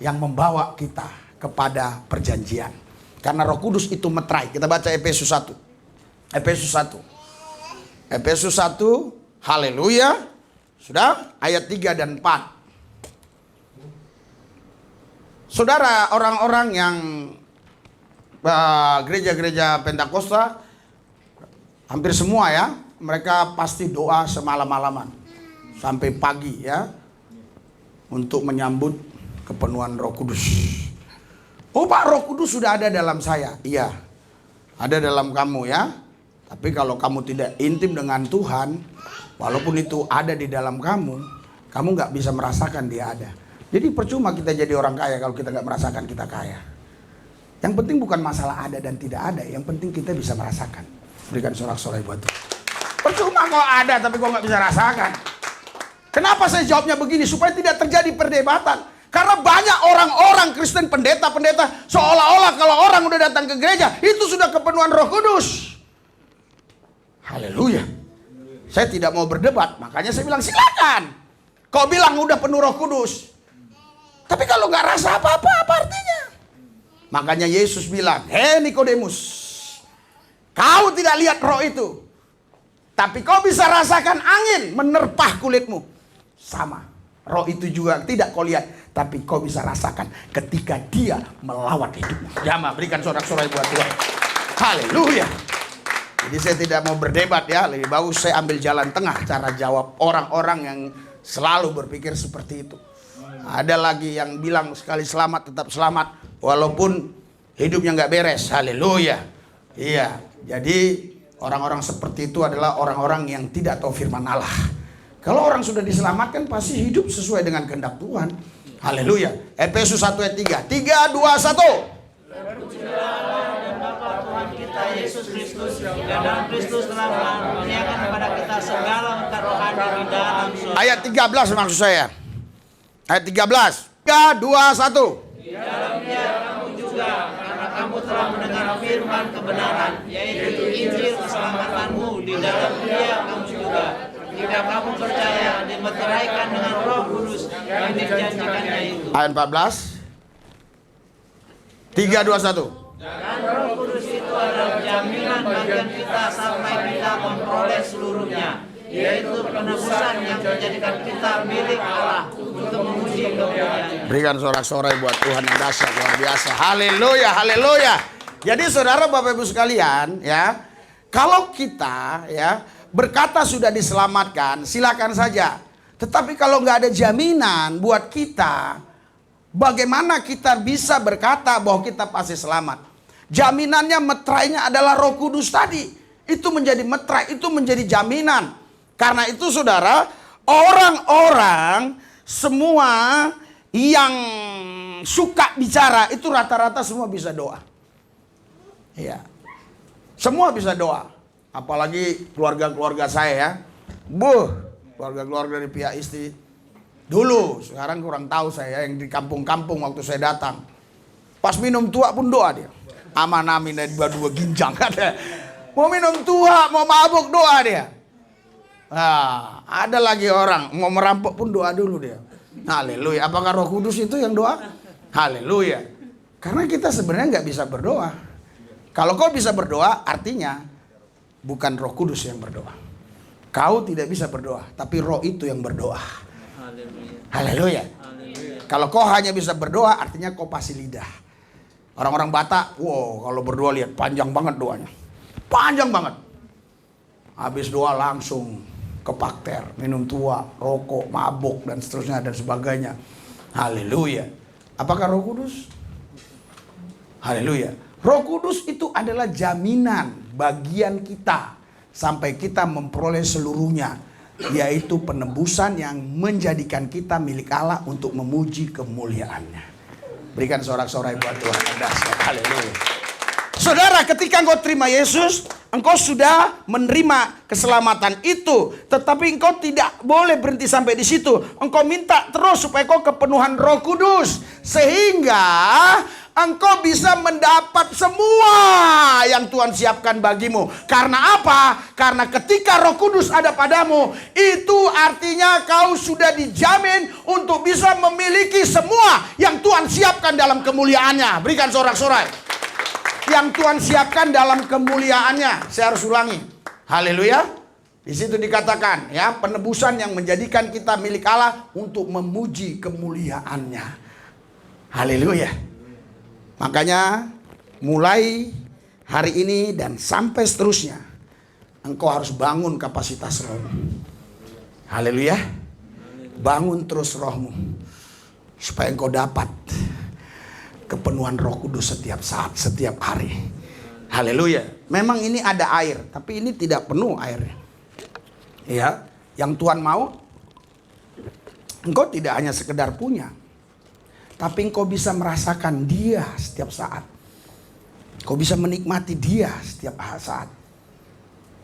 yang membawa kita kepada perjanjian. Karena Roh Kudus itu meterai. Kita baca Efesus 1. Efesus 1. Efesus 1. Haleluya. Sudah? Ayat 3 dan 4. Saudara, orang-orang yang gereja-gereja Pentakosta, hampir semua ya, mereka pasti doa semalam-malaman sampai pagi ya, untuk menyambut kepenuhan Roh Kudus. Oh Pak, Roh Kudus sudah ada dalam saya. Iya, ada dalam kamu ya. Tapi kalau kamu tidak intim dengan Tuhan, walaupun itu ada di dalam kamu nggak bisa merasakan dia ada. Jadi percuma kita jadi orang kaya kalau kita nggak merasakan kita kaya. Yang penting bukan masalah ada dan tidak ada, yang penting kita bisa merasakan. Berikan sorak-sorai buat Tuhan. Percuma kok ada tapi kok nggak bisa rasakan. Kenapa saya jawabnya begini? Supaya tidak terjadi perdebatan. Karena banyak orang-orang Kristen, pendeta-pendeta, seolah-olah kalau orang udah datang ke gereja, itu sudah kepenuhan Roh Kudus. Haleluya. Saya tidak mau berdebat, makanya saya bilang silakan. Kau bilang udah penuh Roh Kudus. Tapi kalau nggak rasa apa-apa, apa artinya? Makanya Yesus bilang, hei Nikodemus, kau tidak lihat roh itu, tapi kau bisa rasakan angin menerpah kulitmu. Sama, roh itu juga tidak kau lihat, tapi kau bisa rasakan ketika dia melawat hidupmu. Jamaah, berikan sorak-sorai buat Tuhan. Haleluya. Jadi saya tidak mau berdebat ya, lebih bagus saya ambil jalan tengah cara jawab orang-orang yang selalu berpikir seperti itu. Ada lagi yang bilang sekali selamat tetap selamat walaupun hidupnya nggak beres. Haleluya. Iya, jadi orang-orang seperti itu adalah orang-orang yang tidak tahu firman Allah. Kalau orang sudah diselamatkan pasti hidup sesuai dengan kehendak Tuhan. Haleluya. Efesus 1 ayat 3. 3, 2, 1. Yesus Kristus dan dalam Kristus telah mengaruniakan kepada kita segala berkat rohani di dalam surga. Ayat 13 maksud saya. Ayat 13. 3, 2, 1. Di dalam dia kamu juga, karena kamu telah mendengar firman kebenaran, yaitu Injil keselamatanmu. Di dalam dia kamu juga, jika kamu percaya, dimeteraikan dengan Roh Kudus yang dijanjikannya itu. Ayat 14. 3, 2, 1. Dan Roh Kudus itu adalah jaminan bagian kita sampai kita memperoleh seluruhnya, yaitu penebusan yang menjadikan kita milik Allah untuk memuji kemuliaan-Nya. Berikan sorak-sorai buat Tuhan yang dahsyat luar biasa. Haleluya, haleluya. Jadi saudara Bapak Ibu sekalian ya, kalau kita ya berkata sudah diselamatkan, silakan saja. Tetapi kalau nggak ada jaminan buat kita, bagaimana kita bisa berkata bahwa kita pasti selamat? Jaminannya, meterainya adalah Roh Kudus tadi. Itu menjadi meterai, itu menjadi jaminan. Karena itu saudara, orang-orang semua yang suka bicara itu rata-rata semua bisa doa. Iya. Semua bisa doa. Apalagi keluarga-keluarga saya ya. Keluarga-keluarga dari pihak istri. Dulu, sekarang kurang tahu saya yang di kampung-kampung waktu saya datang. Pas minum tua pun doa dia. Aman amin dan dua ginjang katanya. Mau minum tua, mau mabuk doa dia. Nah, ada lagi orang mau merampok pun doa dulu dia. Haleluya. Apakah Roh Kudus itu yang doa? Haleluya. Karena kita sebenarnya nggak bisa berdoa. Kalau kau bisa berdoa, artinya bukan Roh Kudus yang berdoa. Kau tidak bisa berdoa, tapi Roh itu yang berdoa. Haleluya. Kalau kau hanya bisa berdoa, artinya kau pasti lidah. Orang-orang Batak, wow, kalau berdoa lihat panjang banget doanya. Panjang banget. Habis doa langsung ke pakter, minum tua, rokok, mabuk, dan seterusnya dan sebagainya. Haleluya. Apakah Roh Kudus? Haleluya. Roh Kudus itu adalah jaminan bagian kita sampai kita memperoleh seluruhnya, yaitu penebusan yang menjadikan kita milik Allah untuk memuji kemuliaannya. Berikan sorak-sorai buat Tuhan Anda. Haleluya. Saudara, ketika engkau terima Yesus, engkau sudah menerima keselamatan itu. Tetapi engkau tidak boleh berhenti sampai di situ. Engkau minta terus supaya engkau kepenuhan Roh Kudus. Sehingga engkau bisa mendapat semua yang Tuhan siapkan bagimu. Karena apa? Karena ketika Roh Kudus ada padamu, itu artinya kau sudah dijamin untuk bisa memiliki semua yang Tuhan siapkan dalam kemuliaannya. Berikan sorak-sorai. Yang Tuhan siapkan dalam kemuliaannya. Saya harus ulangi. Haleluya. Di situ dikatakan ya, penebusan yang menjadikan kita milik Allah untuk memuji kemuliaannya. Haleluya. Makanya mulai hari ini dan sampai seterusnya, engkau harus bangun kapasitas rohmu. Haleluya. Bangun terus rohmu supaya engkau dapat kepenuhan Roh Kudus setiap saat, setiap hari. Haleluya. Memang ini ada air, tapi ini tidak penuh airnya. Ya, yang Tuhan mau, engkau tidak hanya sekedar punya, tapi engkau bisa merasakan Dia setiap saat. Kau bisa menikmati Dia setiap saat.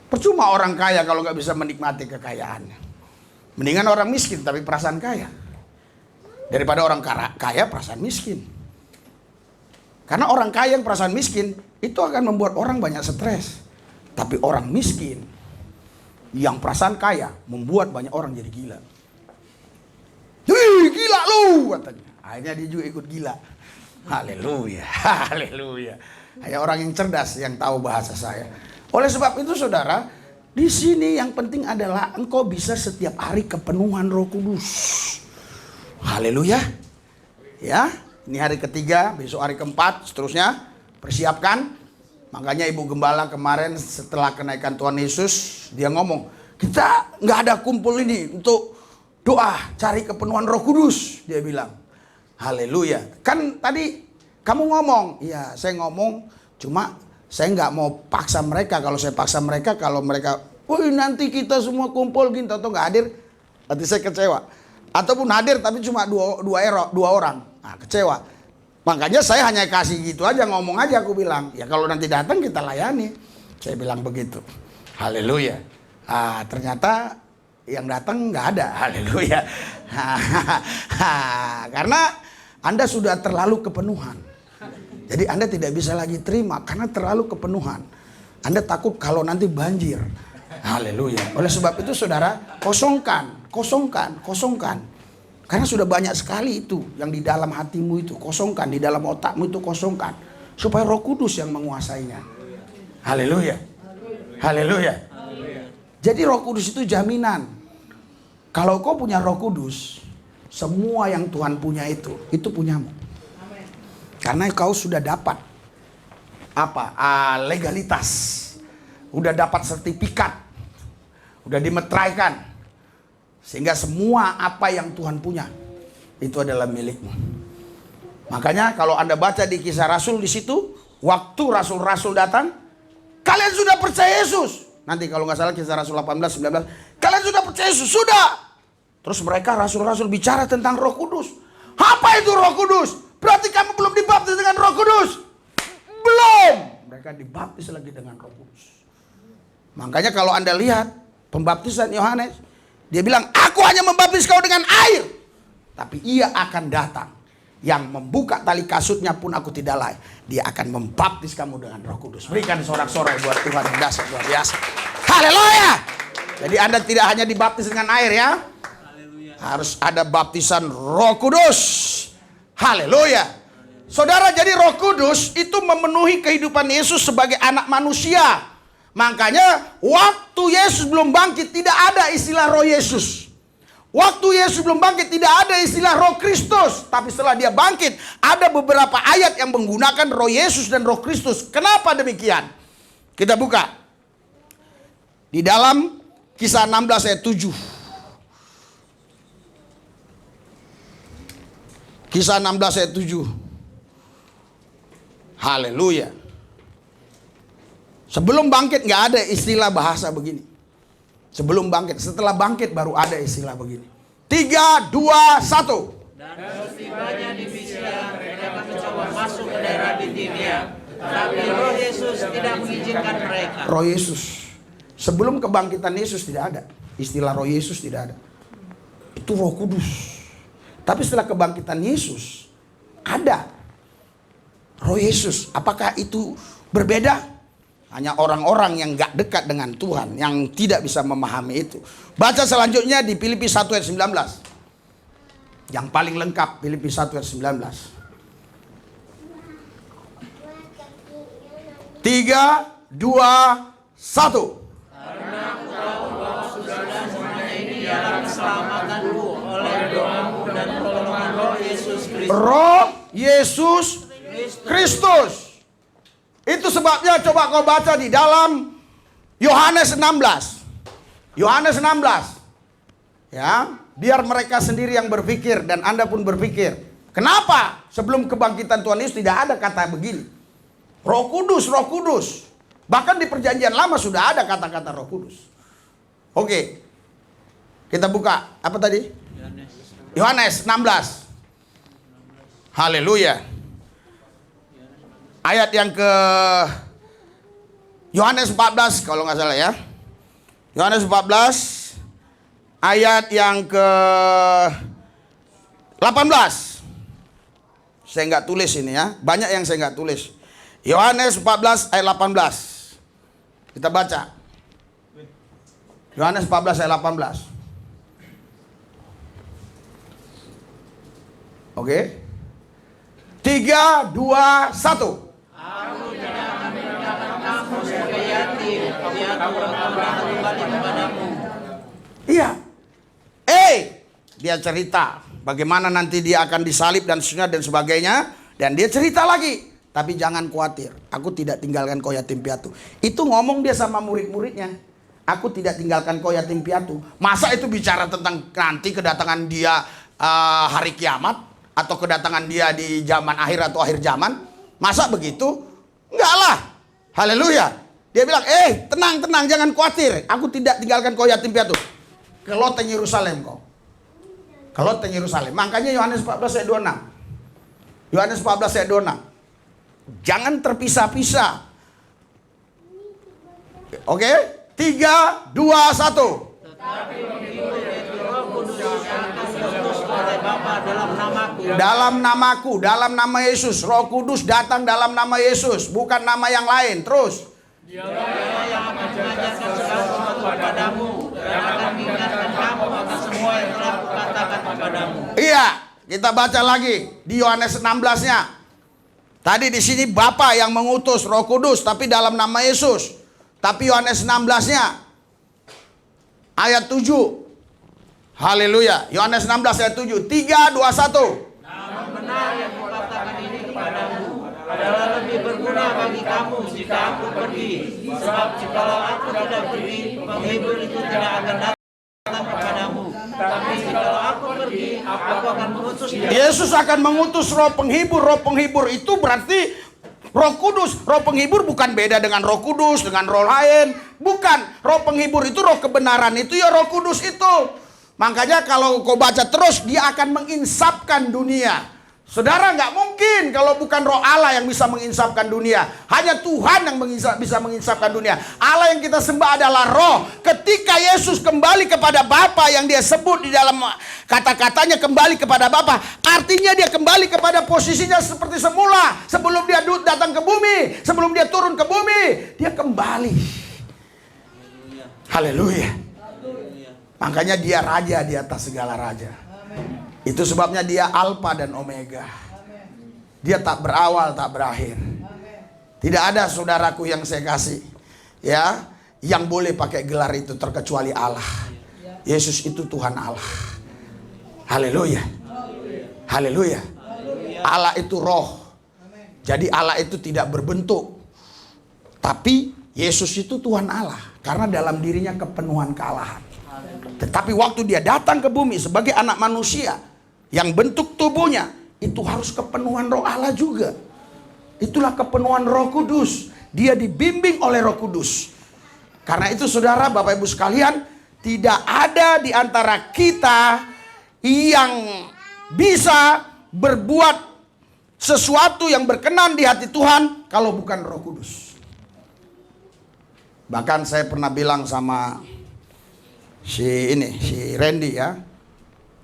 Percuma orang kaya kalau nggak bisa menikmati kekayaannya. Mendingan orang miskin tapi perasaan kaya, daripada orang kaya perasaan miskin. Karena orang kaya yang perasaan miskin itu akan membuat orang banyak stres. Tapi orang miskin yang perasaan kaya membuat banyak orang jadi gila. Hei, gila lu katanya. Akhirnya dia juga ikut gila. Haleluya. Haleluya. Hanya orang yang cerdas yang tahu bahasa saya. Oleh sebab itu saudara, di sini yang penting adalah engkau bisa setiap hari kepenuhan Roh Kudus. Haleluya. Ya. Ini hari ketiga, besok hari keempat, seterusnya persiapkan. Makanya Ibu Gembala kemarin setelah kenaikan Tuhan Yesus, dia ngomong, kita nggak ada kumpul ini untuk doa cari kepenuhan Roh Kudus, dia bilang. Haleluya. Kan tadi kamu ngomong, iya saya ngomong, cuma saya nggak mau paksa mereka. Kalau saya paksa mereka, kalau mereka, woi nanti kita semua kumpul gini, atau nggak hadir, nanti saya kecewa. Ataupun hadir tapi cuma dua orang. Nah, kecewa. Makanya saya hanya kasih gitu aja, ngomong aja, aku bilang. Ya kalau nanti datang kita layani. Saya bilang begitu. Haleluya. Ternyata yang datang nggak ada. Haleluya. Karena Anda sudah terlalu kepenuhan. Jadi Anda tidak bisa lagi terima karena terlalu kepenuhan. Anda takut kalau nanti banjir. Haleluya. Oleh sebab itu saudara, kosongkan. Karena sudah banyak sekali itu yang di dalam hatimu itu, kosongkan, di dalam otakmu itu kosongkan. Supaya Roh Kudus yang menguasainya. Haleluya. Haleluya. Jadi Roh Kudus itu jaminan. Kalau kau punya Roh Kudus, semua yang Tuhan punya itu punyamu. Karena kau sudah dapat legalitas. Udah dapat sertifikat. Udah dimeteraikan. Sehingga semua apa yang Tuhan punya itu adalah milikmu. Makanya kalau Anda baca di Kisah Rasul di situ, waktu rasul-rasul datang, kalian sudah percaya Yesus. Nanti kalau nggak salah Kisah Rasul 18-19, kalian sudah percaya Yesus, sudah. Terus mereka rasul-rasul bicara tentang Roh Kudus. Apa itu Roh Kudus? Berarti kamu belum dibaptis dengan Roh Kudus? Belum. Mereka dibaptis lagi dengan Roh Kudus. Makanya kalau Anda lihat pembaptisan Yohanes, dia bilang, aku hanya membaptis kau dengan air. Tapi ia akan datang. yang membuka tali kasutnya pun aku tidak lalai. Dia akan membaptis kamu dengan Roh Kudus. Berikan sorak-sorai buat Tuhan yang dahsyat luar biasa. Haleluya. Jadi Anda tidak hanya dibaptis dengan air ya. Harus ada baptisan Roh Kudus. Haleluya. Saudara, jadi Roh Kudus itu memenuhi kehidupan Yesus sebagai anak manusia. Makanya waktu Yesus belum bangkit tidak ada istilah Roh Yesus. Waktu Yesus belum bangkit tidak ada istilah Roh Kristus. Tapi setelah dia bangkit ada beberapa ayat yang menggunakan Roh Yesus dan Roh Kristus. Kenapa demikian? Kita buka di dalam Kisah 16 ayat 7. Kisah 16 ayat 7. Haleluya. Sebelum bangkit nggak ada istilah bahasa begini. Sebelum bangkit, setelah bangkit baru ada istilah begini. 3, 2, 1. Dan setibanya di Misia, mereka mencoba masuk ke daerah Bitinia. Tapi Roh Yesus tidak mengizinkan mereka. Roh Yesus. Sebelum kebangkitan Yesus tidak ada. Istilah Roh Yesus tidak ada. Itu Roh Kudus. Tapi setelah kebangkitan Yesus ada Roh Yesus. Apakah itu berbeda? Hanya orang-orang yang gak dekat dengan Tuhan yang tidak bisa memahami itu. Baca selanjutnya di Filipi 1 ayat 19. Yang paling lengkap Filipi 1 ayat 19. 3, 2, 1. Karena aku tahu bahwa sudah semuanya ini dalam keselamatanku oleh doamu dan pertolongan Roh Yesus Kristus. Roh Yesus Kristus. Itu sebabnya coba kau baca di dalam Yohanes 16. Yohanes 16. Ya, biar mereka sendiri yang berpikir dan Anda pun berpikir. Kenapa sebelum kebangkitan Tuhan Yesus tidak ada kata begini? Roh Kudus, Roh Kudus. Bahkan di perjanjian lama sudah ada kata-kata Roh Kudus. Oke. Kita buka apa tadi? Yohanes 16. Haleluya. Ayat yang ke Yohanes 14 kalau nggak salah ya. Yohanes 14 ayat yang ke 18. Saya nggak tulis ini ya. Banyak yang saya nggak tulis. Yohanes 14 ayat 18. Kita baca. Yohanes 14 ayat 18. Oke. 3, 2, 1. Aku tidak akan meninggalkan kamu sebagai yatim. Aku akan kembali kepadamu. Iya. Dia cerita bagaimana nanti dia akan disalib dan sebagainya. Dan dia cerita lagi. Tapi jangan khawatir. Aku tidak tinggalkan kau yatim piatu. Itu ngomong dia sama murid-muridnya. Aku tidak tinggalkan kau yatim piatu. Masa itu bicara tentang nanti kedatangan dia hari kiamat? Atau kedatangan dia di zaman akhir atau akhir zaman? Masa begitu? Enggak lah. Haleluya. Dia bilang, tenang, jangan khawatir. Aku tidak tinggalkan kau yatim piatu. Ke loteng Yerusalem kau. Ke loteng Yerusalem. Makanya Yohanes 14 ayat 26. Yohanes 14 ayat 26. Jangan terpisah-pisah. Oke? 3, 2, 1. Tetapi menghibur yaitu Roh Kudus yang akan diutus oleh Bapa dalam namaku. Dalam namaku, dalam nama Yesus. Roh Kudus datang dalam nama Yesus, bukan nama yang lain. Terus. Dialah yang akan mengajarkan segala sesuatu kepadamu dan akan mengingatkan kamu akan semua yang telah kukatakan kepadamu. Iya, kita baca lagi di Yohanes 16-nya. Tadi di sini Bapa yang mengutus Roh Kudus, tapi dalam nama Yesus. Tapi Yohanes 16-nya ayat 7. Haleluya. Yohanes 16 ayat 7. 3, 2, 1. Namun benar yang kukatakan ini kepadamu adalah lebih berguna bagi kamu jika aku pergi. Sebab jikalau aku tidak pergi, penghibur itu tidak akan datang kepadamu. Tapi jikalau aku pergi, aku akan mengutus dia. Yesus akan mengutus roh penghibur. Roh penghibur itu berarti Roh Kudus. Roh penghibur bukan beda dengan Roh Kudus, dengan roh lain. Bukan. Roh penghibur itu roh kebenaran itu ya Roh Kudus itu. Makanya kalau kau baca terus, dia akan menginsapkan dunia. Saudara, nggak mungkin kalau bukan roh Allah yang bisa menginsafkan dunia. Hanya Tuhan yang bisa menginsafkan dunia. Allah yang kita sembah adalah roh. Ketika Yesus kembali kepada Bapa yang dia sebut di dalam kata-katanya kembali kepada Bapa, artinya dia kembali kepada posisinya seperti semula. Sebelum dia datang ke bumi, sebelum dia turun ke bumi, dia kembali. Haleluya. Makanya dia raja di atas segala raja. Itu sebabnya dia Alfa dan Omega. Dia tak berawal, tak berakhir. Tidak ada saudaraku yang saya kasih, ya, yang boleh pakai gelar itu terkecuali Allah. Yesus itu Tuhan Allah. Haleluya. Haleluya. Allah itu roh. Jadi Allah itu tidak berbentuk. Tapi Yesus itu Tuhan Allah. Karena dalam dirinya kepenuhan kealahan. Tetapi waktu dia datang ke bumi sebagai anak manusia, yang bentuk tubuhnya itu harus kepenuhan roh Allah juga. Itulah kepenuhan Roh Kudus. Dia dibimbing oleh Roh Kudus. Karena itu saudara, Bapak Ibu sekalian, tidak ada di antara kita yang bisa berbuat sesuatu yang berkenan di hati Tuhan kalau bukan Roh Kudus. Bahkan saya pernah bilang sama si Randy, ya.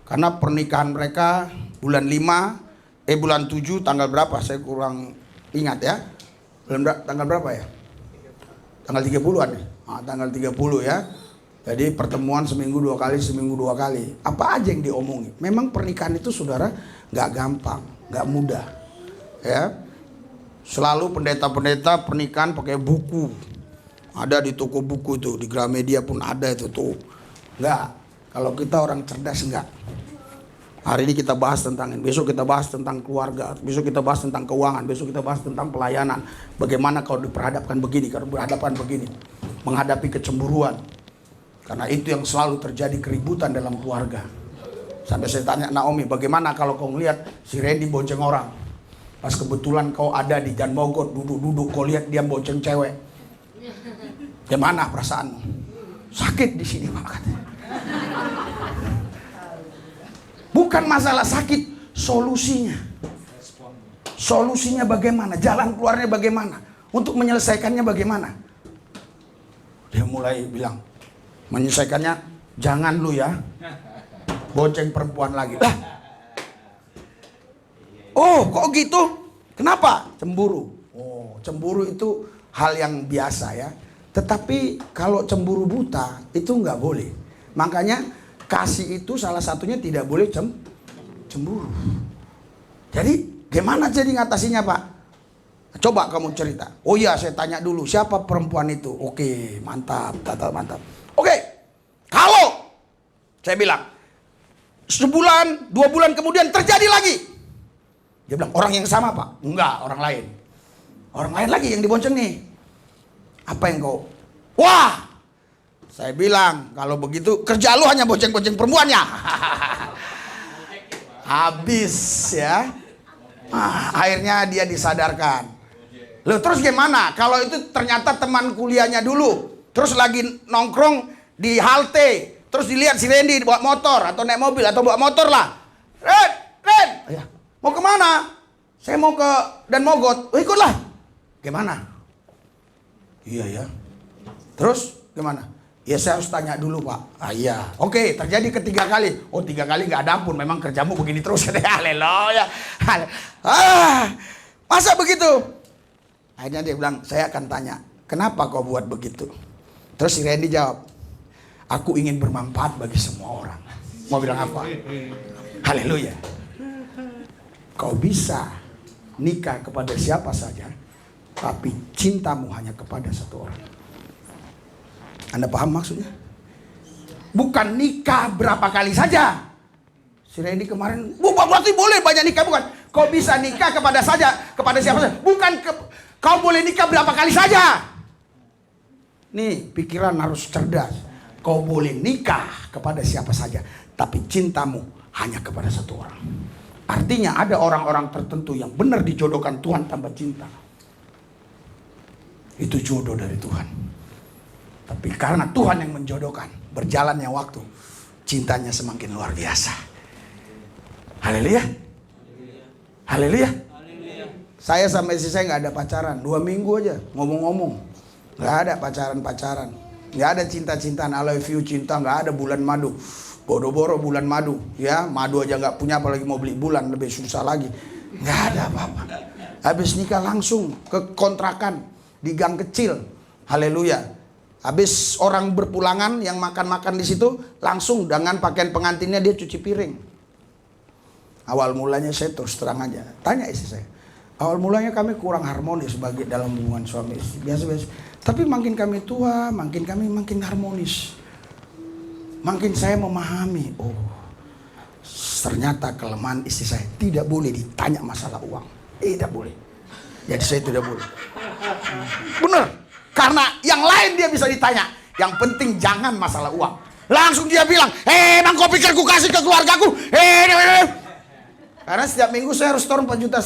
Karena pernikahan mereka bulan 7 tanggal berapa? Saya kurang ingat, ya. Tanggal berapa ya? Tanggal 30-an ya? Tanggal 30 ya. Jadi pertemuan seminggu 2 kali. Apa aja yang diomongin? Memang pernikahan itu saudara gak gampang, gak mudah, ya. Selalu pendeta-pendeta pernikahan pakai buku. Ada di toko buku itu, di Gramedia pun ada itu tuh. Enggak. Kalau kita orang cerdas enggak. Hari ini kita bahas tentang ini, besok kita bahas tentang keluarga, besok kita bahas tentang keuangan, besok kita bahas tentang pelayanan. Bagaimana kalau diperhadapkan begini, kalau berhadapan begini, menghadapi kecemburuan. Karena itu yang selalu terjadi, keributan dalam keluarga. Sampai saya tanya Naomi, bagaimana kalau kau melihat si Randy bonceng orang, pas kebetulan kau ada di Jan Mogot, duduk-duduk, kau lihat dia bonceng cewek, gimana perasaanmu? Sakit di sini, Pak, katanya. Bukan masalah sakit, solusinya. Solusinya bagaimana? Jalan keluarnya bagaimana? Untuk menyelesaikannya bagaimana? Dia mulai bilang, menyelesaikannya jangan lu ya bonceng perempuan lagi. Lah. Oh, kok gitu? Kenapa? Cemburu. Oh, cemburu itu hal yang biasa, ya. Tetapi kalau cemburu buta itu nggak boleh. Makanya kasih itu salah satunya tidak boleh cemburu. Jadi gimana jadi ngatasinya, Pak? Coba kamu cerita. Oh iya, saya tanya dulu siapa perempuan itu. Oke, mantap, mantap. Oke, kalau saya bilang sebulan, 2 bulan kemudian terjadi lagi. Dia bilang orang yang sama, Pak? Enggak, orang lain. Orang lain lagi yang dibonceng nih. Apa yang kau? Wah, saya bilang kalau begitu kerja lu hanya bonceng-bonceng perempuannya. Habis ya. Akhirnya dia disadarkan. Loh, terus gimana? Kalau itu ternyata teman kuliahnya dulu, terus lagi nongkrong di halte, terus dilihat si Randy bawa motor atau naik mobil atau bawa motor lah. Ren, ya. Mau kemana? Saya mau ke Dan Mogot. Oh, ikutlah. Gimana? Iya ya. Terus gimana? Ya saya harus tanya dulu, Pak. Iya. Oke, terjadi ketiga kali. Oh, 3 kali nggak ada ampun. Memang kerjamu begini terus. Haleluya. Masa begitu? Akhirnya dia bilang, saya akan tanya, kenapa kau buat begitu? Terus si Randy jawab, aku ingin bermanfaat bagi semua orang. Mau bilang apa? Haleluya. Kau bisa nikah kepada siapa saja, tapi cintamu hanya kepada satu orang. Anda paham maksudnya? Bukan nikah berapa kali saja. Si Randy kemarin, berarti boleh banyak nikah, bukan? Kau bisa nikah kepada siapa saja. Bukan kau boleh nikah berapa kali saja. Nih, pikiran harus cerdas. Kau boleh nikah kepada siapa saja, tapi cintamu hanya kepada satu orang. Artinya ada orang-orang tertentu yang benar dijodohkan Tuhan tanpa cinta. Itu jodoh dari Tuhan. Tapi karena Tuhan yang menjodohkan, berjalannya waktu, cintanya semakin luar biasa. Haleluya. Haleluya. Saya sama istri saya nggak ada pacaran, 2 minggu aja ngomong-ngomong, nggak ada pacaran, nggak ada cinta-cintaan, I love you cinta, nggak ada bulan madu, boro-boro bulan madu, ya madu aja nggak punya, apalagi mau beli bulan lebih susah lagi, nggak ada apa-apa. Habis nikah langsung ke kontrakan di gang kecil, haleluya. Habis orang berpulangan yang makan-makan di situ, langsung dengan pakaian pengantinnya dia cuci piring. Awal mulanya saya terus terang aja, tanya istri saya. Awal mulanya kami kurang harmonis sebagai dalam hubungan suami istri, biasa-biasa. Tapi makin kami tua, makin harmonis. Makin saya memahami, oh ternyata kelemahan istri saya tidak boleh ditanya masalah uang. Tidak boleh. Jadi saya tidak boleh. Benar. Karena yang lain dia bisa ditanya. Yang penting jangan masalah uang. Langsung dia bilang, emang kau pikir ku kasih ke keluargaku? Karena setiap minggu saya harus turun 4,5 juta.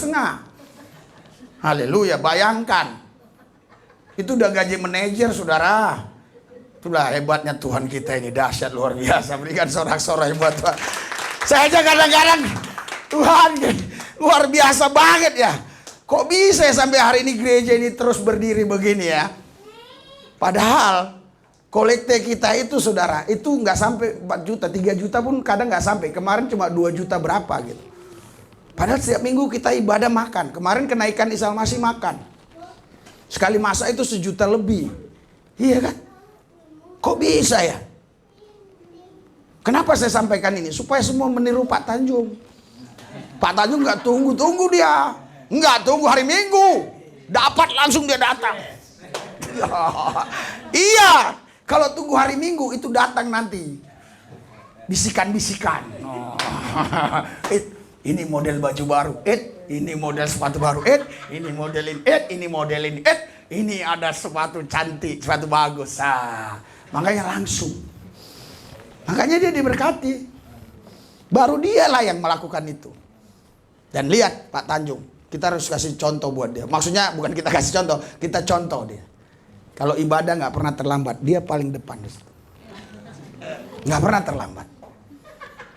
Haleluya, bayangkan. Itu udah gaji manajer, saudara. Itulah hebatnya Tuhan kita ini, dahsyat luar biasa. Berikan sorak-sorai buat Tuhan. Saya aja kadang-kadang, Tuhan luar biasa banget ya. Kok bisa ya sampai hari ini gereja ini terus berdiri begini ya. Padahal kolekte kita itu saudara, itu nggak sampai 4 juta, 3 juta pun kadang nggak sampai. Kemarin cuma 2 juta berapa gitu. Padahal setiap minggu kita ibadah makan. Kemarin kenaikan Isa masih makan. Sekali masak itu 1 juta lebih. Iya kan? Kok bisa ya? Kenapa saya sampaikan ini? Supaya semua meniru Pak Tanjung. Pak Tanjung nggak tunggu-tunggu dia. Nggak tunggu hari Minggu. Dapat langsung dia datang. Iya. Kalau tunggu hari Minggu itu datang nanti. Bisikan-bisikan. Ini model baju baru, ini model sepatu baru, ini modelin, ini modelin, ini ada sepatu cantik, sepatu bagus. Makanya langsung. Makanya dia diberkati. Baru dialah yang melakukan itu. Dan lihat Pak Tanjung, kita harus kasih contoh buat dia. Maksudnya bukan kita kasih contoh, kita contoh dia. Kalau ibadah nggak pernah terlambat, dia paling depan di situ. Nggak pernah terlambat.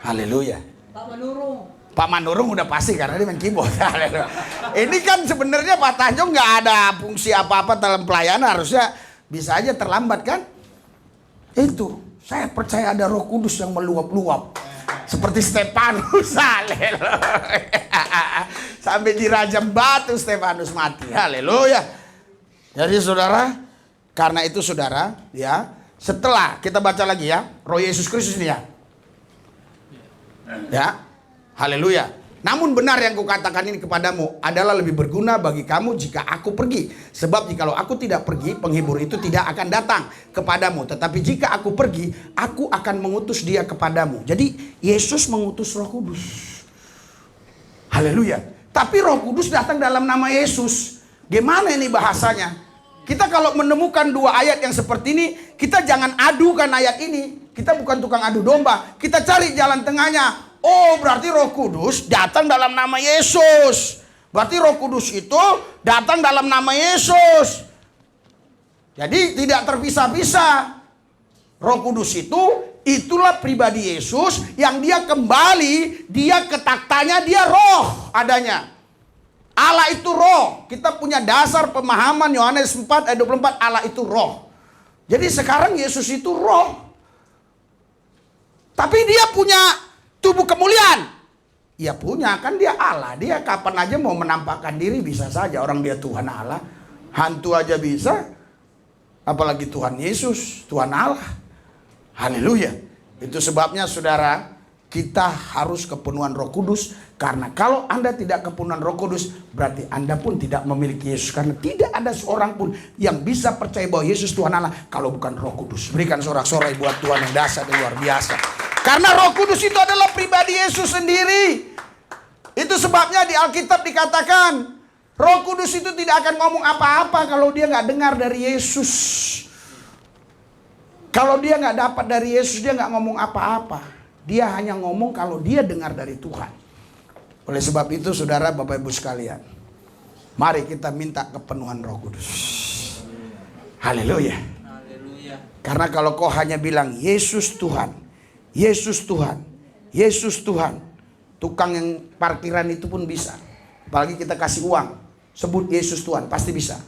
Haleluya. Pak Manurung udah pasti karena dia main keyboard. Ini kan sebenarnya Pak Tanjung nggak ada fungsi apa-apa dalam pelayanan, harusnya bisa aja terlambat kan? Itu saya percaya ada Roh Kudus yang meluap-luap seperti Stefanus. Sampai dirajam batu Stefanus mati. Haleluya. Jadi saudara, karena itu saudara, ya setelah kita baca lagi ya, Roh Yesus Kristus ini ya. Ya. Haleluya. Namun benar yang kukatakan ini kepadamu adalah lebih berguna bagi kamu jika aku pergi. Sebab jikalau aku tidak pergi, penghibur itu tidak akan datang kepadamu. Tetapi jika aku pergi, aku akan mengutus dia kepadamu. Jadi Yesus mengutus Roh Kudus. Haleluya. Tapi Roh Kudus datang dalam nama Yesus. Gimana ini bahasanya? Kita kalau menemukan 2 ayat yang seperti ini, kita jangan adukan ayat ini. Kita bukan tukang adu domba. Kita cari jalan tengahnya. Oh, berarti Roh Kudus datang dalam nama Yesus. Berarti Roh Kudus itu datang dalam nama Yesus. Jadi tidak terpisah-pisah. Roh Kudus itu itulah pribadi Yesus yang dia kembali, dia ke taktanya, dia roh adanya. Allah itu roh. Kita punya dasar pemahaman Yohanes 4 ayat 24, Allah itu roh. Jadi sekarang Yesus itu roh. Tapi dia punya tubuh kemuliaan. Ia punya, kan dia Allah. Dia kapan aja mau menampakkan diri bisa saja. Orang dia Tuhan Allah. Hantu aja bisa. Apalagi Tuhan Yesus, Tuhan Allah. Haleluya. Itu sebabnya saudara, kita harus kepenuhan Roh Kudus. Karena kalau Anda tidak kepenuhan Roh Kudus, berarti Anda pun tidak memiliki Yesus. Karena tidak ada seorang pun yang bisa percaya bahwa Yesus Tuhan Allah kalau bukan Roh Kudus. Berikan sorak-sorai buat Tuhan yang dahsyat dan luar biasa. Karena Roh Kudus itu adalah pribadi Yesus sendiri. Itu sebabnya di Alkitab dikatakan Roh Kudus itu tidak akan ngomong apa-apa kalau dia nggak dengar dari Yesus. Kalau dia nggak dapat dari Yesus, dia nggak ngomong apa-apa. Dia hanya ngomong kalau dia dengar dari Tuhan. Oleh sebab itu saudara, Bapak Ibu sekalian, mari kita minta kepenuhan Roh Kudus. Haleluya. Karena kalau kau hanya bilang Yesus Tuhan, Yesus Tuhan, Yesus Tuhan, tukang yang parkiran itu pun bisa. Apalagi kita kasih uang, sebut Yesus Tuhan, pasti bisa.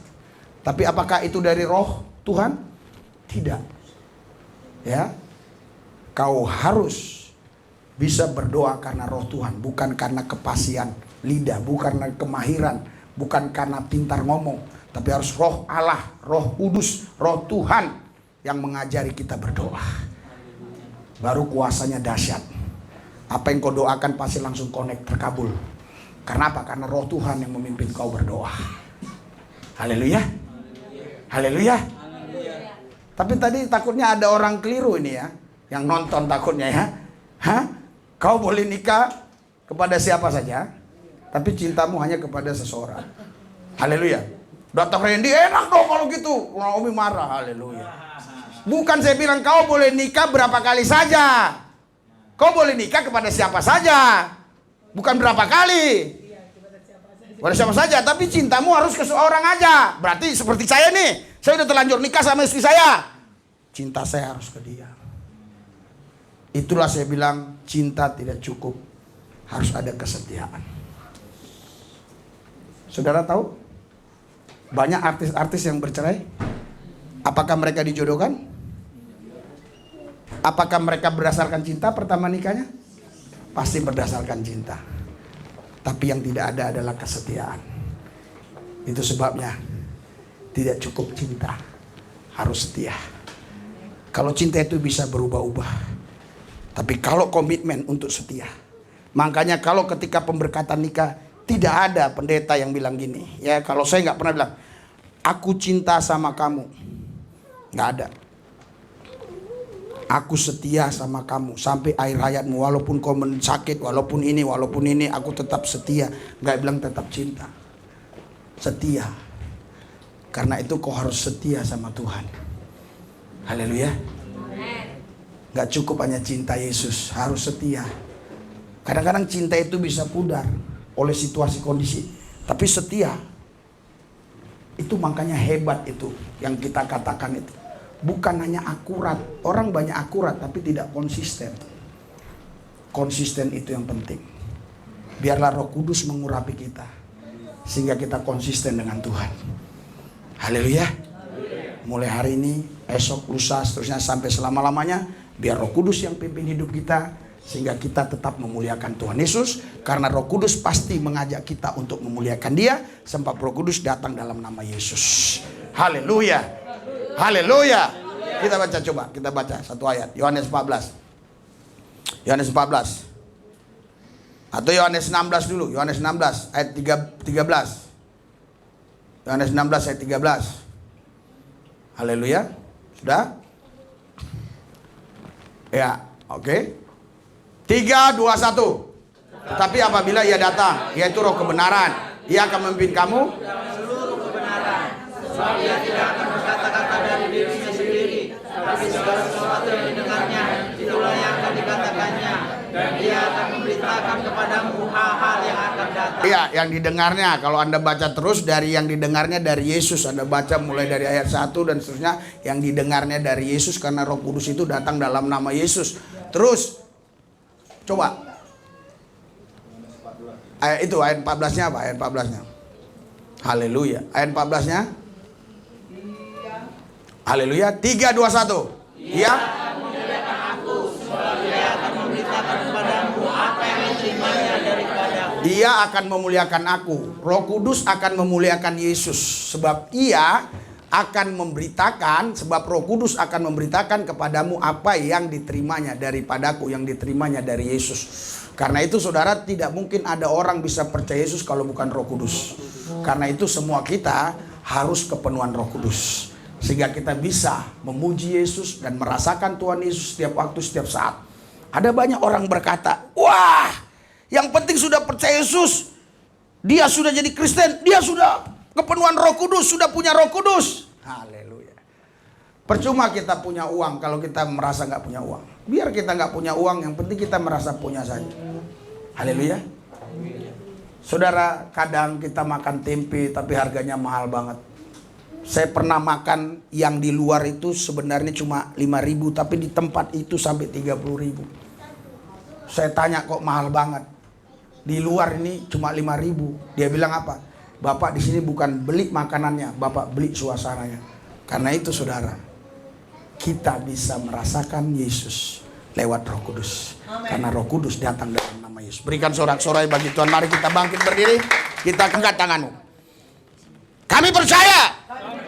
Tapi apakah itu dari roh Tuhan? Tidak. Ya, kau harus bisa berdoa karena roh Tuhan, bukan karena kepasihan lidah, bukan karena kemahiran, bukan karena pintar ngomong, tapi harus roh Allah, roh kudus, roh Tuhan yang mengajari kita berdoa. Baru kuasanya dahsyat. Apa yang kau doakan pasti langsung connect, terkabul. Karena apa? Karena roh Tuhan yang memimpin kau berdoa. Haleluya. Haleluya. Tapi tadi takutnya ada orang keliru ini ya, yang nonton takutnya ya. Hah? Kau boleh nikah kepada siapa saja, tapi cintamu hanya kepada seseorang. Haleluya. Dr. Randy, enak dong kalau gitu. Naomi marah. Haleluya. Bukan saya bilang kau boleh nikah berapa kali saja. Kau boleh nikah kepada siapa saja. Bukan berapa kali. Kepada siapa saja. Tapi cintamu harus ke seorang aja. Berarti seperti saya nih. Saya udah terlanjur nikah sama istri saya. Cinta saya harus ke dia. Itulah saya bilang cinta tidak cukup. Harus ada kesetiaan. Saudara tahu? Banyak artis-artis yang bercerai. Apakah mereka dijodohkan? Apakah mereka berdasarkan cinta pertama nikahnya? Pasti berdasarkan cinta. Tapi yang tidak ada adalah kesetiaan. Itu sebabnya tidak cukup cinta, harus setia. Kalau cinta itu bisa berubah-ubah, tapi kalau komitmen untuk setia. Makanya kalau ketika pemberkatan nikah, tidak ada pendeta yang bilang gini. Ya, kalau saya nggak pernah bilang, aku cinta sama kamu. Nggak ada. Aku setia sama kamu sampai akhir hayatmu. Walaupun kau sakit, walaupun ini, aku tetap setia. Nggak bilang tetap cinta. Setia. Karena itu kau harus setia sama Tuhan. Haleluya. Nggak cukup hanya cinta Yesus, harus setia. Kadang-kadang cinta itu bisa pudar oleh situasi kondisi. Tapi setia. Itu makanya hebat itu yang kita katakan itu. Bukan hanya akurat. Orang banyak akurat tapi tidak konsisten. Konsisten itu yang penting. Biarlah Roh Kudus mengurapi kita. Sehingga kita konsisten dengan Tuhan. Haleluya. Mulai hari ini, esok, lusa, seterusnya sampai selama-lamanya. Biar Roh Kudus yang pimpin hidup kita. Sehingga kita tetap memuliakan Tuhan Yesus. Karena Roh Kudus pasti mengajak kita untuk memuliakan Dia. Sebab Roh Kudus datang dalam nama Yesus. Haleluya. Haleluya. Kita baca, coba kita baca satu ayat. Yohanes 14. Yohanes 14. Atau Yohanes 16 dulu. Yohanes 16 ayat 13. Yohanes 16 ayat 13. Haleluya. Sudah? Ya, oke. 3, 2, 1. Tetapi apabila ia datang, yaitu Roh kebenaran, ia akan memimpin kamu seluruh kebenaran. Sebab ia tidak akan berkata-kata dari dirinya sendiri, tapi segala sesuatu yang didengarnya, itulah yang akan dikatakannya. Dan dia akan memberitakan kepadamu hal-hal yang akan datang. Iya, yang didengarnya. Kalau Anda baca terus dari yang didengarnya dari Yesus. Anda baca mulai dari ayat 1 dan seterusnya. Yang didengarnya dari Yesus karena Roh Kudus itu datang dalam nama Yesus. Terus, coba. Itu ayat 14-nya apa? Ayat 14-nya. Haleluya. Ayat 14-nya. Haleluya. 3, 2, 1. Ia akan memuliakan aku, sebab ia akan memberitakan kepadamu apa yang diterimanya daripadaku. Ia akan memuliakan aku. Roh Kudus akan memuliakan Yesus. Sebab ia akan memberitakan, sebab Roh Kudus akan memberitakan kepadamu apa yang diterimanya daripadaku, yang diterimanya dari Yesus. Karena itu saudara, tidak mungkin ada orang bisa percaya Yesus kalau bukan Roh Kudus. Karena itu semua kita harus kepenuhan Roh Kudus. Sehingga kita bisa memuji Yesus dan merasakan Tuhan Yesus setiap waktu, setiap saat. Ada banyak orang berkata, wah, yang penting sudah percaya Yesus, dia sudah jadi Kristen, dia sudah kepenuhan Roh Kudus, sudah punya Roh Kudus. Haleluya. Percuma kita punya uang kalau kita merasa nggak punya uang. Biar kita nggak punya uang, yang penting kita merasa punya saja. Haleluya. Saudara, kadang kita makan tempe tapi harganya mahal banget. Saya pernah makan yang di luar itu sebenarnya cuma 5.000, tapi di tempat itu sampai 30.000. Saya tanya kok mahal banget. di luar ini cuma 5.000. Dia bilang apa? Bapak di sini bukan beli makanannya, Bapak beli suasananya. Karena itu saudara, kita bisa merasakan Yesus lewat Roh Kudus. Amen. Karena Roh Kudus datang dalam nama Yesus. Berikan sorak-sorai bagi Tuhan. Mari kita bangkit berdiri. Kita angkat tanganmu. Kami percaya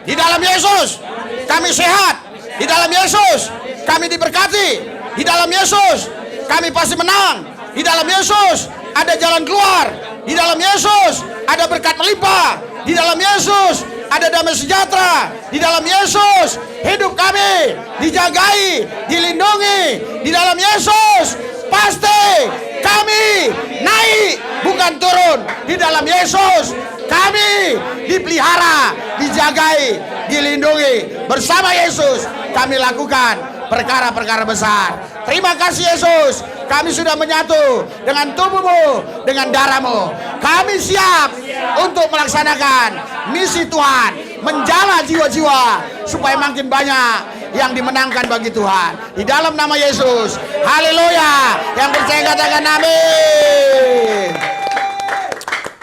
di dalam Yesus kami sehat. Di dalam Yesus kami diberkati. Di dalam Yesus kami pasti menang. Di dalam Yesus ada jalan keluar. Di dalam Yesus ada berkat melimpah. Di dalam Yesus ada damai sejahtera. Di dalam Yesus hidup kami dijagai, dilindungi. Di dalam Yesus pasti kami naik, bukan turun. Di dalam Yesus kami dipelihara, dijagai, dilindungi. Bersama Yesus kami lakukan perkara-perkara besar. Terima kasih Yesus, kami sudah menyatu dengan tubuhmu, dengan darahmu. Kami siap untuk melaksanakan misi Tuhan, menjala jiwa-jiwa supaya makin banyak yang dimenangkan bagi Tuhan. Di dalam nama Yesus, haleluya. Yang percaya katakan amin.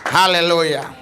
Haleluya.